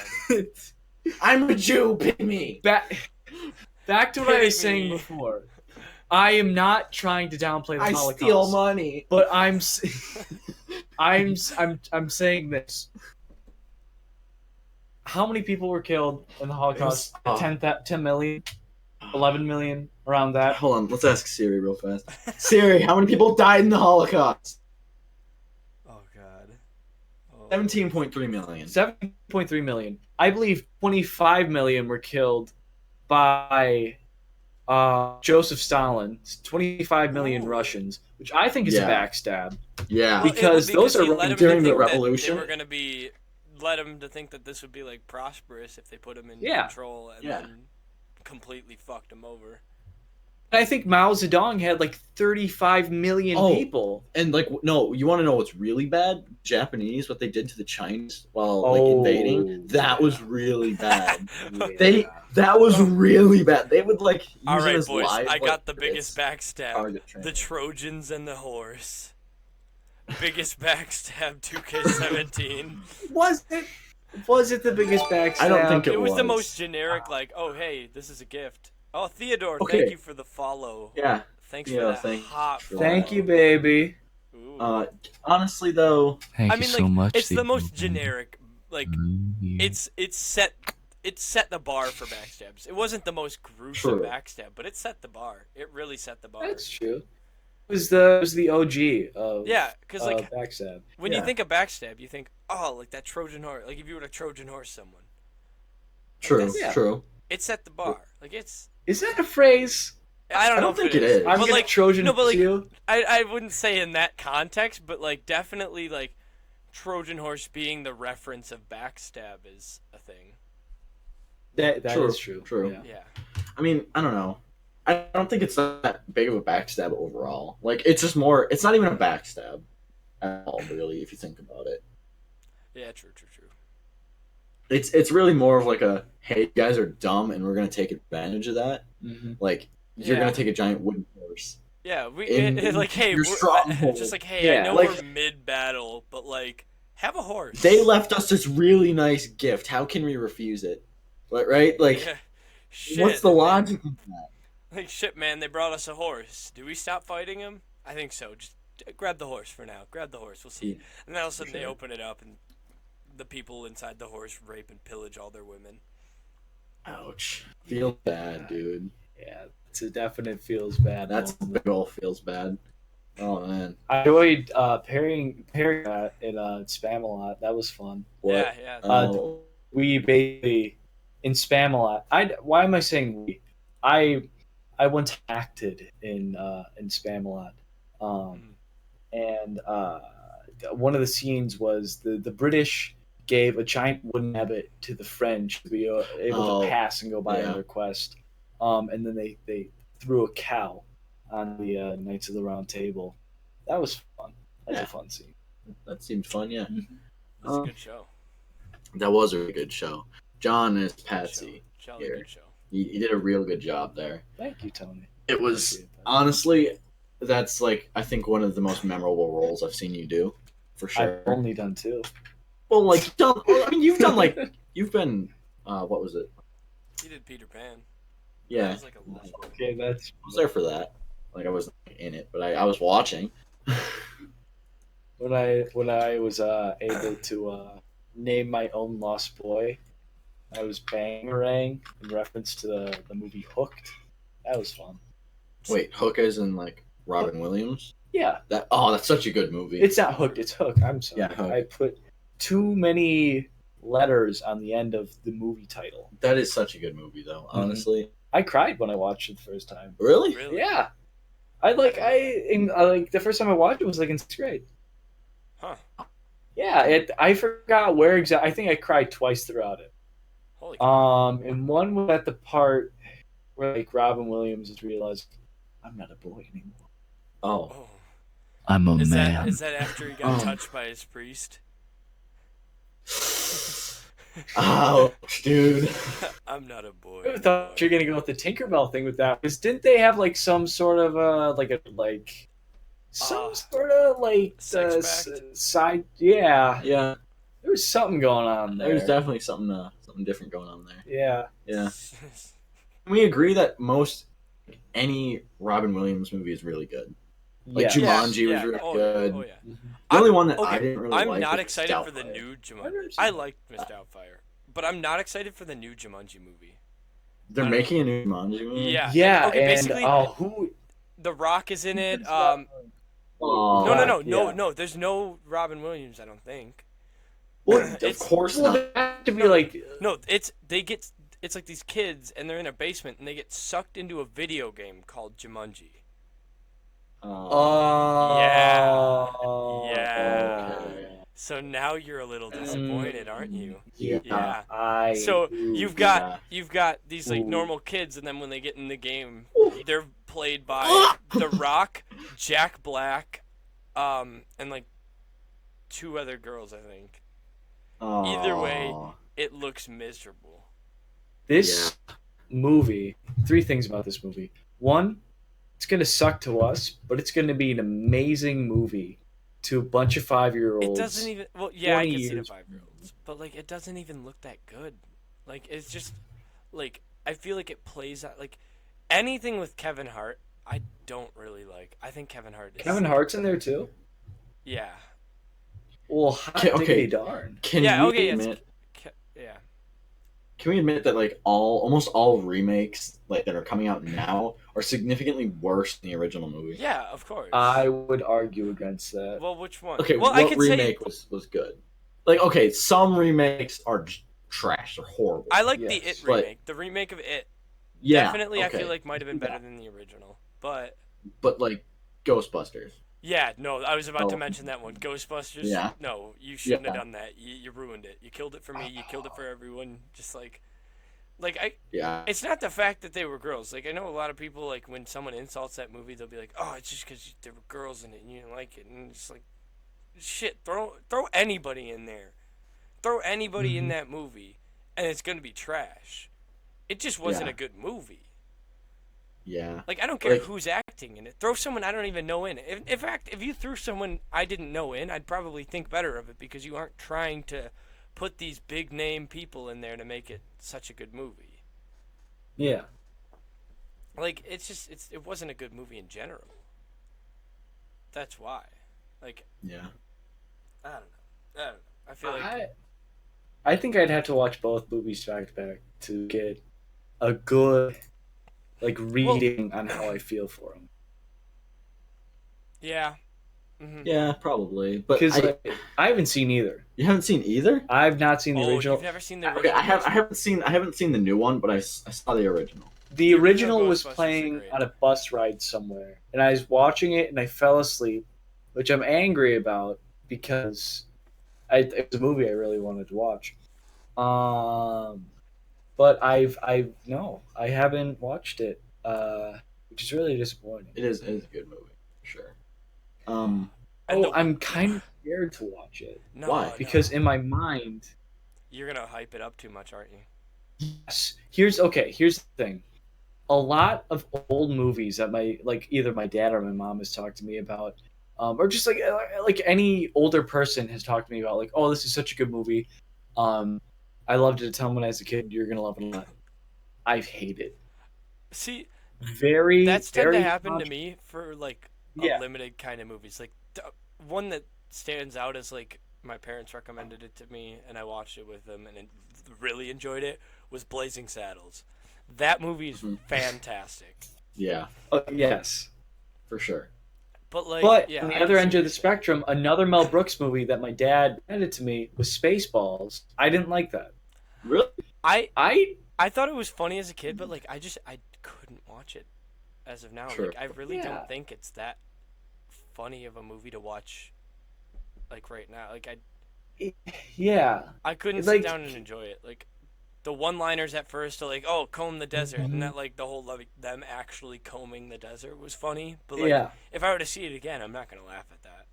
I'm a Jew. Pick me. Back to what I was saying before. I am not trying to downplay the I Holocaust. steal money. But I'm saying this. How many people were killed in the Holocaust? It was- 10 million? 11 million? Around that? Hold on. Let's ask Siri real fast. Siri, how many people died in the Holocaust? Oh god. Oh. 17.3 million. 7.3 million. I believe 25 million were killed by Joseph Stalin. 25 million Ooh. Russians, which I think is a Yeah. backstab. Yeah. Well, because those he are led 'em to during the think that revolution. They were gonna be led him to think that this would be like prosperous if they put him in Yeah. control and Yeah. then completely fucked him over. I think Mao Zedong had like 35 million Oh. people. And like, no, you want to know what's really bad? Japanese, what they did to the Chinese while like invading, that was really bad. That was really bad. They would like use All it right, as boys. live. I got like, the biggest backstab. target training. The Trojans and the horse. Biggest backstab 2K17. Was it the biggest backstab? I don't think It was the was. most generic, like, oh, hey, this is a gift. Oh, Theodore, Okay. thank you for the follow. Yeah. Thanks Yeah, for that thanks hot for follow. Thank you, baby. Ooh. Honestly though, Thank I you mean, so like, much. it's the Steve. most generic. Like, Yeah. it's set the bar for backstabs. It wasn't the most gruesome True. backstab, but it set the bar. It really set the bar. That's true. It was the OG of Yeah, because like backstab. when Yeah. you think of backstab, you think, oh, like that Trojan horse. Like if you were to Trojan horse someone, true, that's- true. it set the bar. Like it's. Is that a phrase? I don't I know don't if think it is. I'm But gonna like Trojan no, but like you. I wouldn't say in that context, but like definitely like Trojan horse being the reference of backstab is a thing. That True, is true. true. Yeah. Yeah. I mean, I don't know. I don't think it's that big of a backstab overall. Like, it's just more. It's not even a backstab at all, really, if you think about it. Yeah. True. It's really more of like a, hey, you guys are dumb, and we're gonna take advantage of that. Mm-hmm. Like, you're Yeah. gonna take a giant wooden horse. Yeah. We In like hey, your stronghold. just like hey, I Yeah, know like- we're mid battle, but like have a horse. They left us this really nice gift. How can we refuse it? Right? Like, Yeah. Shit. what's the logic of that? Like shit, man. They brought us a horse. Do we stop fighting him? I think so. Just grab the horse for now. Grab the horse. We'll see. Yeah, And then all of a sudden they sure. open it up and the people inside the horse rape and pillage all their women. Ouch. Feel bad, dude. Yeah, it's a definite feels bad. That's moment. big ol' feels bad. Oh man. I enjoyed pairing that in Spam-A-Lot. That was fun. What? Yeah. Oh, We basically in Spam-A-Lot. Why am I saying we? I once acted in Spam-A-Lot, and one of the scenes was the British gave a giant wooden rabbit to the French to be able to pass and go by yeah. on their quest, and then they threw a cow on the Knights of the Round Table. That was fun. That's Yeah. a fun scene. that seemed fun, yeah. That's a good show. That was a really good show. John is Patsy. Jolly here. good show. He did a real good job there. Thank you, Tony. It was Appreciate that. honestly, that's like I think one of the most memorable roles I've seen you do, for sure. I've only done two. Well, like you've done like you've been what was it? He did Peter Pan. Yeah, That was like a little. Okay, that's I was there for that. Like I wasn't in it, but I was watching. when I was able to name my own lost boy. I was Bangarang in reference to the movie Hooked. That was fun. Wait, Hook is in like Robin Williams. Yeah, That's such a good movie. it's not Hooked. It's Hook. I'm sorry. Yeah, Hook. I put too many letters on the end of the movie title. That is such a good movie, though. Honestly, I cried when I watched it the first time. really? Really? Yeah, I like the first time I watched it was like in 6th grade. Huh. Yeah, I forgot where exactly. I think I cried twice throughout it. Holy cow. And one was at the part where like Robin Williams has realized I'm not a boy anymore. Oh, Oh. I'm a Is man. that after he got Oh. touched by his priest? ouch, dude. I'm not a boy. I thought you were gonna go with the Tinkerbell thing with that. Because didn't they have like some sort of some sort of like Sex pact? side? Yeah, Yeah, there was something going on there. there's definitely something different going on there. Yeah, Yeah. Can we agree that any Robin Williams movie is really good? Like yeah. Jumanji was really oh, good. Oh yeah. The only one that Okay, I didn't really I'm like not was excited for the Doubtfire. new I've Jumanji. never seen I that. liked Miss Doubtfire, but I'm not excited for the new Jumanji movie. They're making a new Jumanji movie. Yeah. yeah, Okay, and basically, who? The Rock is in it. Oh, No. There's no Robin Williams. I don't think. Well, of It's- course Well, not. they have to be like. No, it's like these kids and they're in a basement and they get sucked into a video game called Jumanji. Yeah. Okay. So now you're a little disappointed, aren't you? Yeah. Yeah. So you've got these like normal kids, and then when they get in the game, they're played by The Rock, Jack Black, and like 2 other girls, I think. Either way, Aw. it looks miserable. This movie, 3 things about this movie. 1, it's going to suck to us, but it's going to be an amazing movie to a bunch of 5-year-olds. It doesn't even. Well, yeah, I 20 can see the years. 5-year-olds, but like, it doesn't even look that good. Like, it's just like I feel like it plays out like anything with Kevin Hart. I don't really like. I think Kevin Hart is. Kevin Hart's in there too? Yeah. Well, hot Okay, diggity darn. Can Yeah. we Okay. admit? Yeah. Can we admit that like almost all remakes like that are coming out now are significantly worse than the original movie? Yeah. Of course. I would argue against that. Well, which one? Okay, Well, what I can remake say was good? Like, okay, some remakes are just trash. They're horrible. I like Yes, the It but- remake. The remake of It. yeah, Definitely, I okay. feel like might have been better than the original. But But like Ghostbusters. yeah, no, I was about to Oh. mention that one. Ghostbusters. Yeah. No, you shouldn't have Yeah. done that. You ruined it. You killed it for me. You killed it for everyone. Just like Yeah. it's not the fact that they were girls. Like I know a lot of people like when someone insults that movie, they'll be like, "Oh, it's just because there were girls in it and you didn't like it." And it's like, shit, throw anybody in there, throw anybody in that movie, and it's gonna be trash. It just wasn't Yeah. a good movie. Yeah. Like I don't care Like- who's acting in it. Throw someone I don't even know in it. In fact, if you threw someone I didn't know in, I'd probably think better of it because you aren't trying to put these big name people in there to make it such a good movie. Yeah. Like it wasn't a good movie in general. That's why. Like Yeah. I don't know. I feel like I think I'd have to watch both movies back to back to get a good like reading on how I feel for them. yeah. Mm-hmm. Yeah, probably. But Because I haven't seen either. you haven't seen either? I've not seen the Oh, original. you've never seen the Okay, original? I haven't seen the new one, but I saw the original. The original was Ghostbusters are playing great. on a bus ride somewhere, and I was watching it and I fell asleep, which I'm angry about because it was a movie I really wanted to watch. But I haven't watched it, which is really disappointing. It is a good movie, for sure. And I'm kind of scared to watch it no, Why? no. because in my mind, you're gonna hype it up too much, aren't you? yes. Here's the thing. A lot of old movies that either my dad or my mom has talked to me about, or just like any older person has talked to me about, like, oh, this is such a good movie. I loved it a ton when I was a kid. You're gonna love it a lot. I've hated. See, Very. that's tend to very happen to much- me for like Yeah. limited kind of movies. Like one that stands out is like my parents recommended it to me and I watched it with them and really enjoyed it was Blazing Saddles. That movie is Mhm. fantastic. Yeah, Yes. for sure. But like, But yeah, on the I other see end what of the you're saying. spectrum, another Mel Brooks movie that my dad handed to me was Spaceballs. I didn't like that. Really? I thought it was funny as a kid, but like I couldn't watch it as of now. Sure. Like I really Yeah. don't think it's that funny of a movie to watch like right now. Like Yeah. I couldn't Like- sit down and enjoy it. Like the one-liners at first are like, "Oh, comb the desert," and that like the whole like them actually combing the desert was funny. But like Yeah. if I were to see it again, I'm not gonna laugh at that.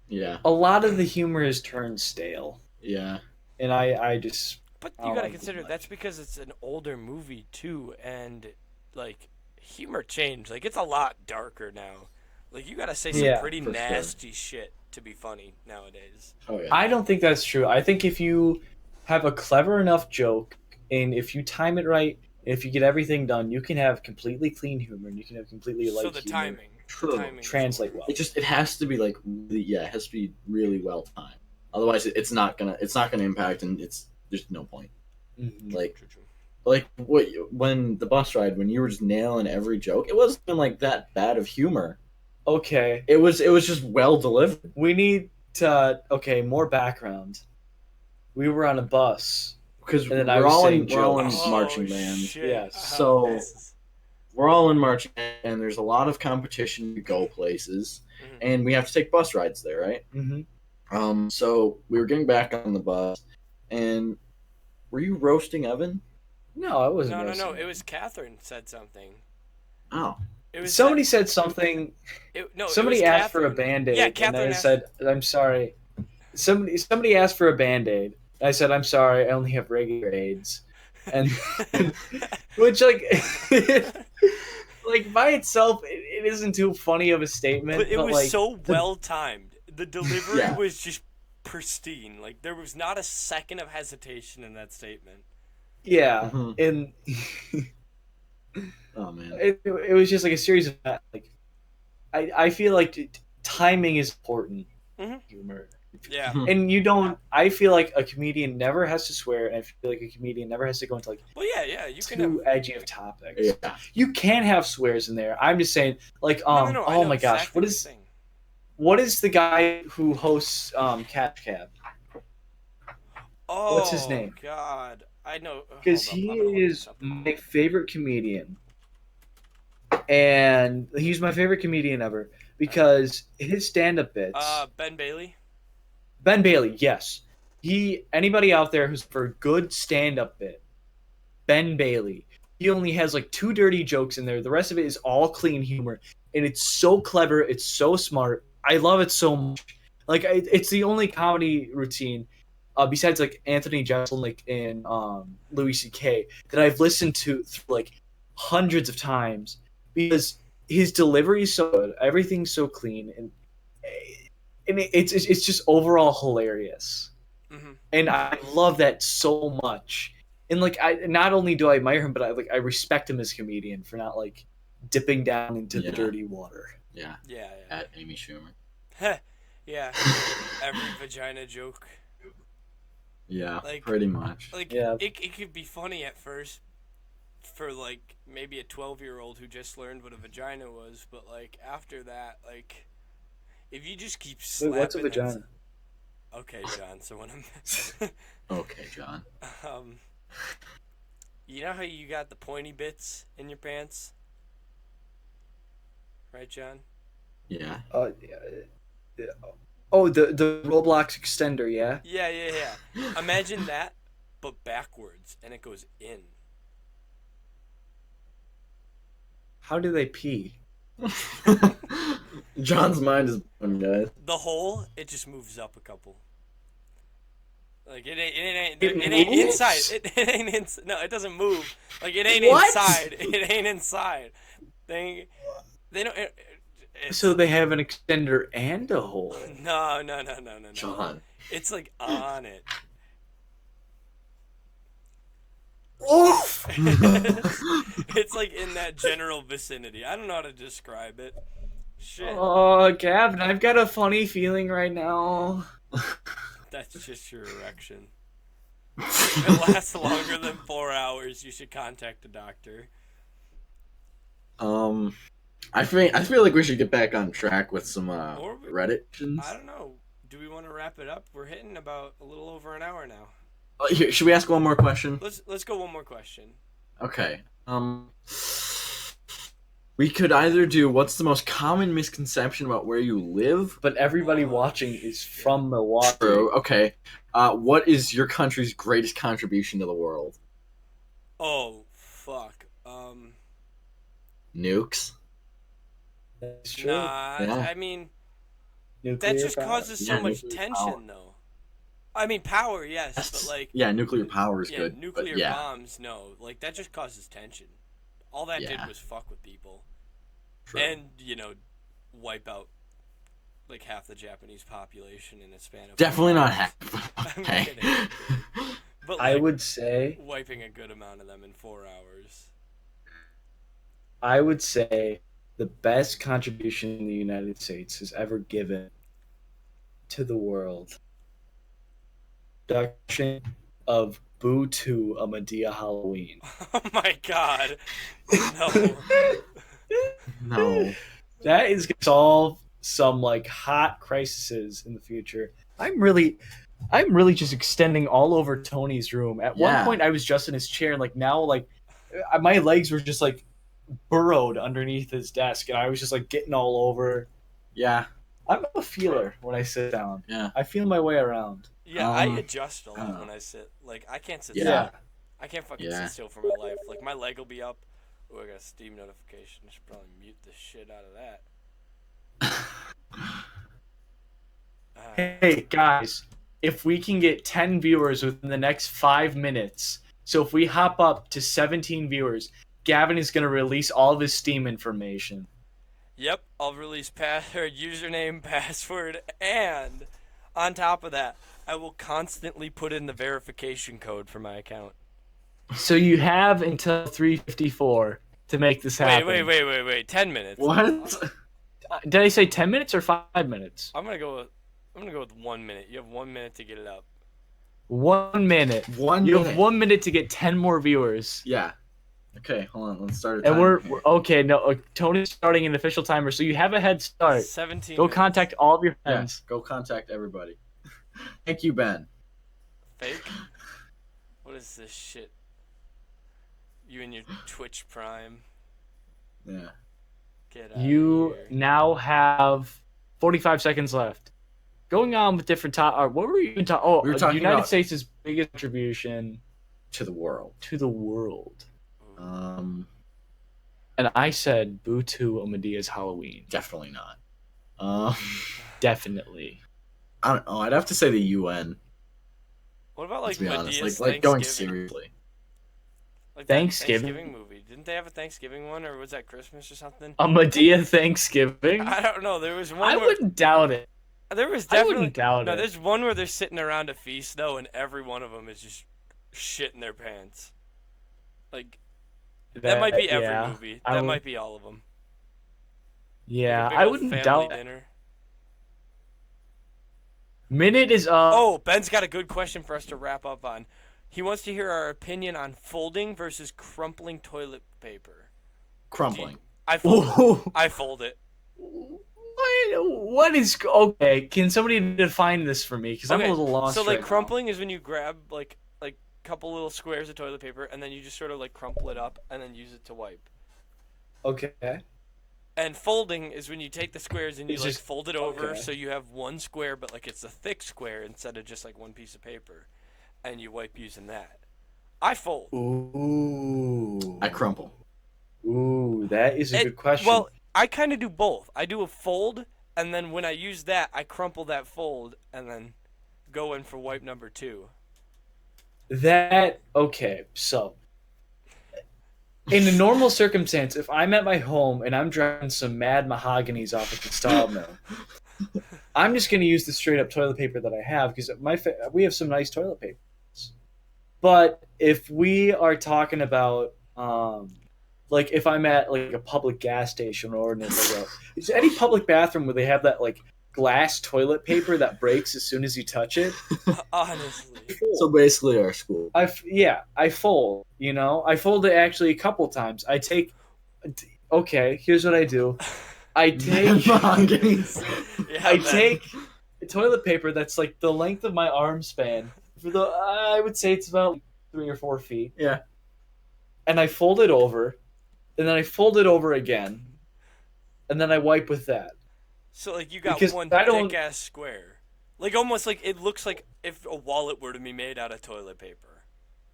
Yeah, A lot of the humor has turned stale, yeah. and I just But I you don't gotta like it consider much. that's because it's an older movie too, and like humor changed. Like it's a lot darker now. Like you gotta say some Yeah, pretty for sure. nasty shit to be funny nowadays. Oh yeah. I don't think that's true. I think if you have a clever enough joke, and if you time it right, and if you get everything done, you can have completely clean humor, and you can have completely light So the humor. timing, True. the timing is Translate important. well. It has to be like really, yeah, it has to be really well timed. Otherwise, it's not gonna impact, and there's no point. Mhm. Like True, true. when the bus ride, when you were just nailing every joke, it wasn't even like that bad of humor. Okay, It was just well delivered. we need to. Okay, more background. We were on a bus. Because And then I we're was all saying in jokes. marching bands. Shit. Yes. So- this is- We're all in marching, and there's a lot of competition to go places, Mhm. and we have to take bus rides there, right? Mm-hmm. So we were getting back on the bus, and were you roasting Evan? No, I wasn't. no. roasting It him. was Catherine said something. Oh, It was somebody said something. no. Somebody it was asked for a Catherine. Band-Aid, Yeah, and Catherine I asked. said, "I'm sorry." Somebody asked for a Band-Aid. I said, "I'm sorry, I only have regular AIDS," and which like by itself, it isn't too funny of a statement, But it was like so well timed. The delivery Yeah. was just pristine. Like there was not a second of hesitation in that statement. yeah, Mhm. and Oh man. it was just like a series of like I feel like timing is important. Mhm. Humor. Yeah. And you don't. I feel like a comedian never has to swear, and I feel like a comedian never has to go into like Well, yeah. You can too have. edgy of topics. Yeah. You can have swears in there. I'm just saying, like, No. I oh know my gosh, exactly what you're saying. what is the guy who hosts Catch Cab? Oh, What's his name? God, I know. Because Hold up, he I'm gonna look is this up. my favorite comedian, and he's my favorite comedian ever because his stand-up bits. Ben Bailey. Ben Bailey, yes. Anybody out there who's for a good stand-up bit, Ben Bailey. He only has like 2 dirty jokes in there. The rest of it is all clean humor, and it's so clever. It's so smart. I love it so much. Like it's the only comedy routine, besides like Anthony Jeselnik and Louis C.K. that I've listened to through like hundreds of times because his delivery is so good. Everything's so clean, and it's just overall hilarious. Mm-hmm. And I love that so much. And like I not only do I admire him, but I respect him as a comedian for not like dipping down into the Yeah. dirty water. Yeah. Yeah. At Amy Schumer. Yeah. Every vagina joke. Yeah. Like- Pretty much. Like Yeah. it could be funny at first for like maybe a 12-year-old who just learned what a vagina was, but like after that, like if you just keep Wait, slapping. what's a vagina? Okay, John. So when I'm, Okay, John. you know how you got the pointy bits in your pants, right, John? Yeah. Yeah. Oh, the Roblox extender, yeah. Yeah. Imagine that, but backwards, and it goes in. How do they pee? John's mind is blown, guys. The hole, it just moves up a couple. Like it ain't It moves? inside. It ain't inside. No, it doesn't move. Like it ain't What? inside. It ain't inside. They don't. It's, So they have an extender and a hole. no. John. It's like on it. Oof! It's like in that general vicinity. I don't know how to describe it. Shit. Oh, Gavin, I've got a funny feeling right now. That's just your erection. If it lasts longer than 4 hours, you should contact a doctor. I feel like we should get back on track with some Or we- Reddit. I don't know. Do we want to wrap it up? We're hitting about a little over an hour now. Here, should we ask one more question? Let's go one more question. Okay. We could either do what's the most common misconception about where you live? But everybody Oh, watching is shit. from Milwaukee. True. Okay. What is your country's greatest contribution to the world? Oh, fuck. Nukes. That's true. Nah, Yeah. I mean, Nuclear that just power. causes so Yeah, much nuclear tension, power. though. I mean, power, yes, but like, Yeah, nuclear power is yeah, good. nuclear but yeah. bombs, no. Like, that just causes tension. All that did Yeah. was fuck with people. True. And, wipe out, like, half the Japanese population in a span of... Definitely not half. I'm Okay. kidding. But, I like, would say wiping a good amount of them in 4 hours. the best contribution the United States has ever given to the world. Production of Boo 2 a Madea Halloween. Oh my god. No. No. That is gonna solve some like hot crises in the future. I'm really just extending all over Tony's room. At one Yeah. point I was just in his chair and like now like my legs were just like burrowed underneath his desk and I was just like getting all over. Yeah. I'm a feeler when I sit down. Yeah. I feel my way around. Yeah, I Um, adjust a lot when I sit. Like, I can't sit Yeah. still. I can't fucking Yeah. sit still for my life. Like, my leg will be up. Oh, I got a Steam notification. I should probably mute the shit out of that. Hey guys, if we can get 10 viewers within the next 5 minutes, so if we hop up to 17 viewers, Gavin is going to release all of his Steam information. Yep, I'll release username, password, and on top of that, I will constantly put in the verification code for my account. So you have until 3:54 to make this happen. Wait. 10 minutes. What? Did I say 10 minutes or 5 minutes? I'm gonna go with 1 minute. You have 1 minute to get it up. 1 minute. You have 1 minute to get 10 more viewers. Yeah. Okay, hold on. Let's start. And we're okay. No, Tony's starting an official timer, so you have a head start. 17 Go minutes. contact all of your Yeah, friends. go contact everybody. Thank you, Ben. Fake? What is this shit? You and your Twitch Prime. Yeah. Get out You of here. now have 45 seconds left. Going on with different what were we even talking? Oh, We were the talking United about- States' biggest contribution To the world. to the world. Um, And I said, boo to Madea's Halloween. definitely not. Um, Definitely. I don't know. I'd have to say the UN. What about Let's like be honest. Medea's Like going Thanksgiving? seriously. Like that Thanksgiving? Thanksgiving movie. Didn't they have a Thanksgiving one, or was that Christmas or something? A Medea Thanksgiving? I don't know. There was one. I where, wouldn't doubt it. There was I definitely. wouldn't doubt No, it. there's one where they're sitting around a feast though, and every one of them is just shitting their pants. Like that might be every yeah, movie. I That would- might be all of them. Yeah, Like a big I old wouldn't family doubt it. dinner. Minute is up. Oh, Ben's got a good question for us to wrap up on. He wants to hear our opinion on folding versus crumpling toilet paper. Crumpling. I fold it. Ooh. I fold it. What is okay? Can somebody define this for me? Because I'm a Okay, little lost. So like right now. crumpling is when you grab like a couple little squares of toilet paper and then you just sort of like crumple it up and then use it to wipe. Okay. And folding is when you take the squares and you It's like just- fold it over okay. so you have one square but like it's a thick square instead of just like one piece of paper, and you wipe using that. I fold. Ooh. I crumple. Ooh, that is a good question. Well, I kind of do both. I do a fold, and then when I use that, I crumple that fold, and then go in for wipe number 2. Okay. So, in a normal circumstance, if I'm at my home and I'm drying some mad mahoganies off at the sawmill, I'm just going to use the straight up toilet paper that I have because we have some nice toilet papers. But if we are talking about like if I'm at like a public gas station or is there any public bathroom where they have that like glass toilet paper that breaks as soon as you touch it? Honestly. So basically, our school. I fold. You know, I fold it actually a couple times. Okay, here's what I do. I take Yeah, I man. take toilet paper that's like the length of my arm span. I would say it's about 3 or 4 feet. Yeah. And I fold it over, and then I fold it over again, and then I wipe with that. So like you got Because one I don't- thick ass square, like almost like it looks like if a wallet were to be made out of toilet paper.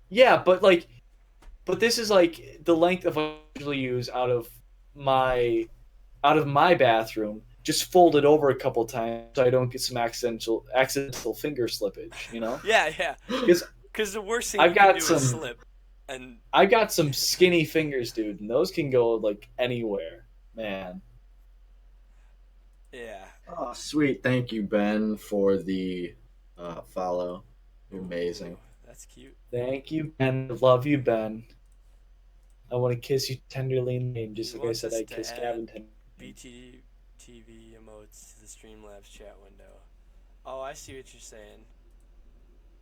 Yeah, but this is like the length of what I usually use out of my bathroom. Just fold it over a couple times so I don't get some accidental finger slippage. You know, Yeah. because the worst thing I've you can got do some- is slip. And I got some skinny fingers, dude, and those can go like anywhere, man. yeah. Oh, sweet. Thank you, Ben, for the follow. You're amazing. Ooh, that's cute. Thank you, Ben. I love you, Ben. I want to kiss you tenderly in the name, just He like I wants said us I to kissed add Gavin tenderly. BT TV emotes to the Streamlabs chat window. Oh, I see what you're saying.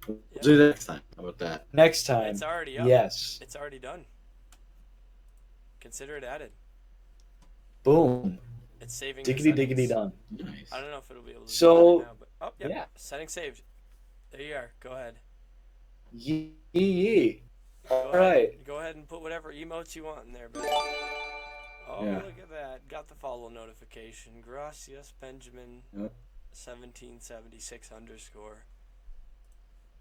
We'll do that next time. How about that? Next time. It's already up. Yes. It's already done. Consider it added. Boom. It's saving. your Diggity diggity settings. done. Nice. I don't know if it'll be able to So- do that now, but yep. yeah. Settings saved. There you are. Go ahead. Yee. Go All ahead. right. Go ahead and put whatever emotes you want in there, buddy. Oh, Yeah. look at that. Got the follow notification. Gracias, Benjamin. Yep. 1776 underscore.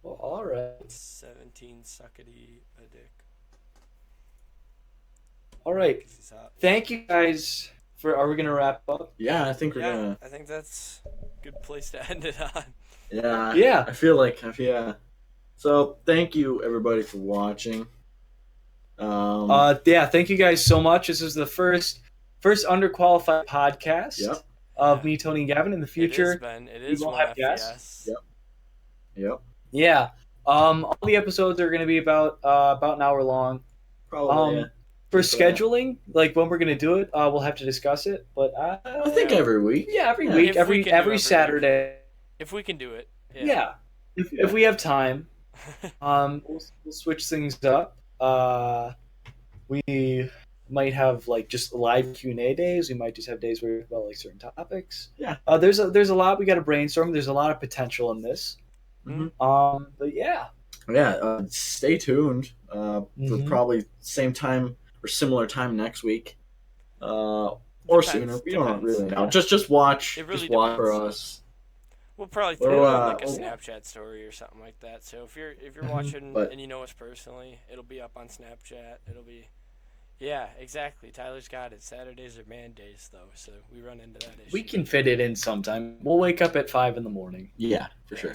Well, all right. 17 suckety a dick. All right. 'cause he's hot. Thank you guys for. Are we gonna wrap up? Yeah, I think we're Yeah, gonna. I think that's a good place to end it on. Yeah. Yeah. I feel like yeah. So thank you everybody for watching. Yeah. Thank you guys so much. This is the first underqualified podcast Yep. of me, Tony, and Gavin. In the It future, is, Ben. It we is will one have FPS. guests. Yep. Yeah. All the episodes are going to be about an hour long. Probably. Yeah. For So, yeah. scheduling, like when we're going to do it, we'll have to discuss it. But I think every week. yeah, every Yeah. week, If we every can do every week. Saturday. If we can do it. Yeah. If we have time, we'll switch things up. We might have like just live Q&A days. We might just have days where we talk about like certain topics. Yeah. There's a lot we got to brainstorm. There's a lot of potential in this. Mhm. But yeah. Yeah. Stay tuned. For Mhm. probably same time or similar time next week. Or Depends, sooner. We don't depends. really know. Just watch. It really just watch for depends. us. We'll probably throw it on like a well, Snapchat story or something like that. So if you're Mhm. watching But- and you know us personally, it'll be up on Snapchat. It'll be, yeah, exactly. Tyler's got it. Saturdays are man days though, so we run into that issue. We can fit it in sometime. We'll wake up at 5 a.m. Yeah, for sure.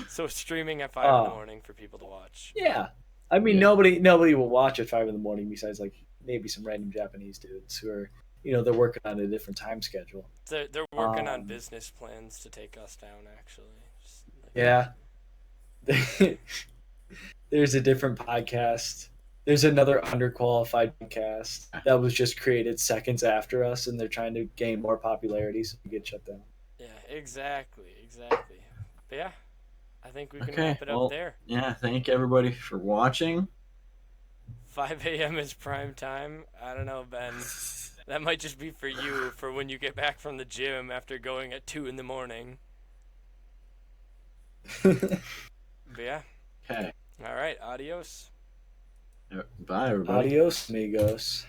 So streaming at 5 in the Oh. morning for people to watch. Yeah. I mean, Yeah. nobody will watch at 5 a.m. besides like maybe some random Japanese dudes who are, they're working on a different time schedule. They're working on Um, business plans to take us down. Actually. Just like- Yeah. There's a different podcast. There's another underqualified podcast that was just created seconds after us, and they're trying to gain more popularity so we get shut down. Yeah. Exactly. But yeah, I think we can Okay, wrap it well- up there. Yeah, thank everybody for watching. 5 a.m. is prime time. I don't know, Ben. That might just be for you for when you get back from the gym after going at 2 in the morning. But yeah. Okay. All right. Adios. Bye, everybody. Adios, amigos.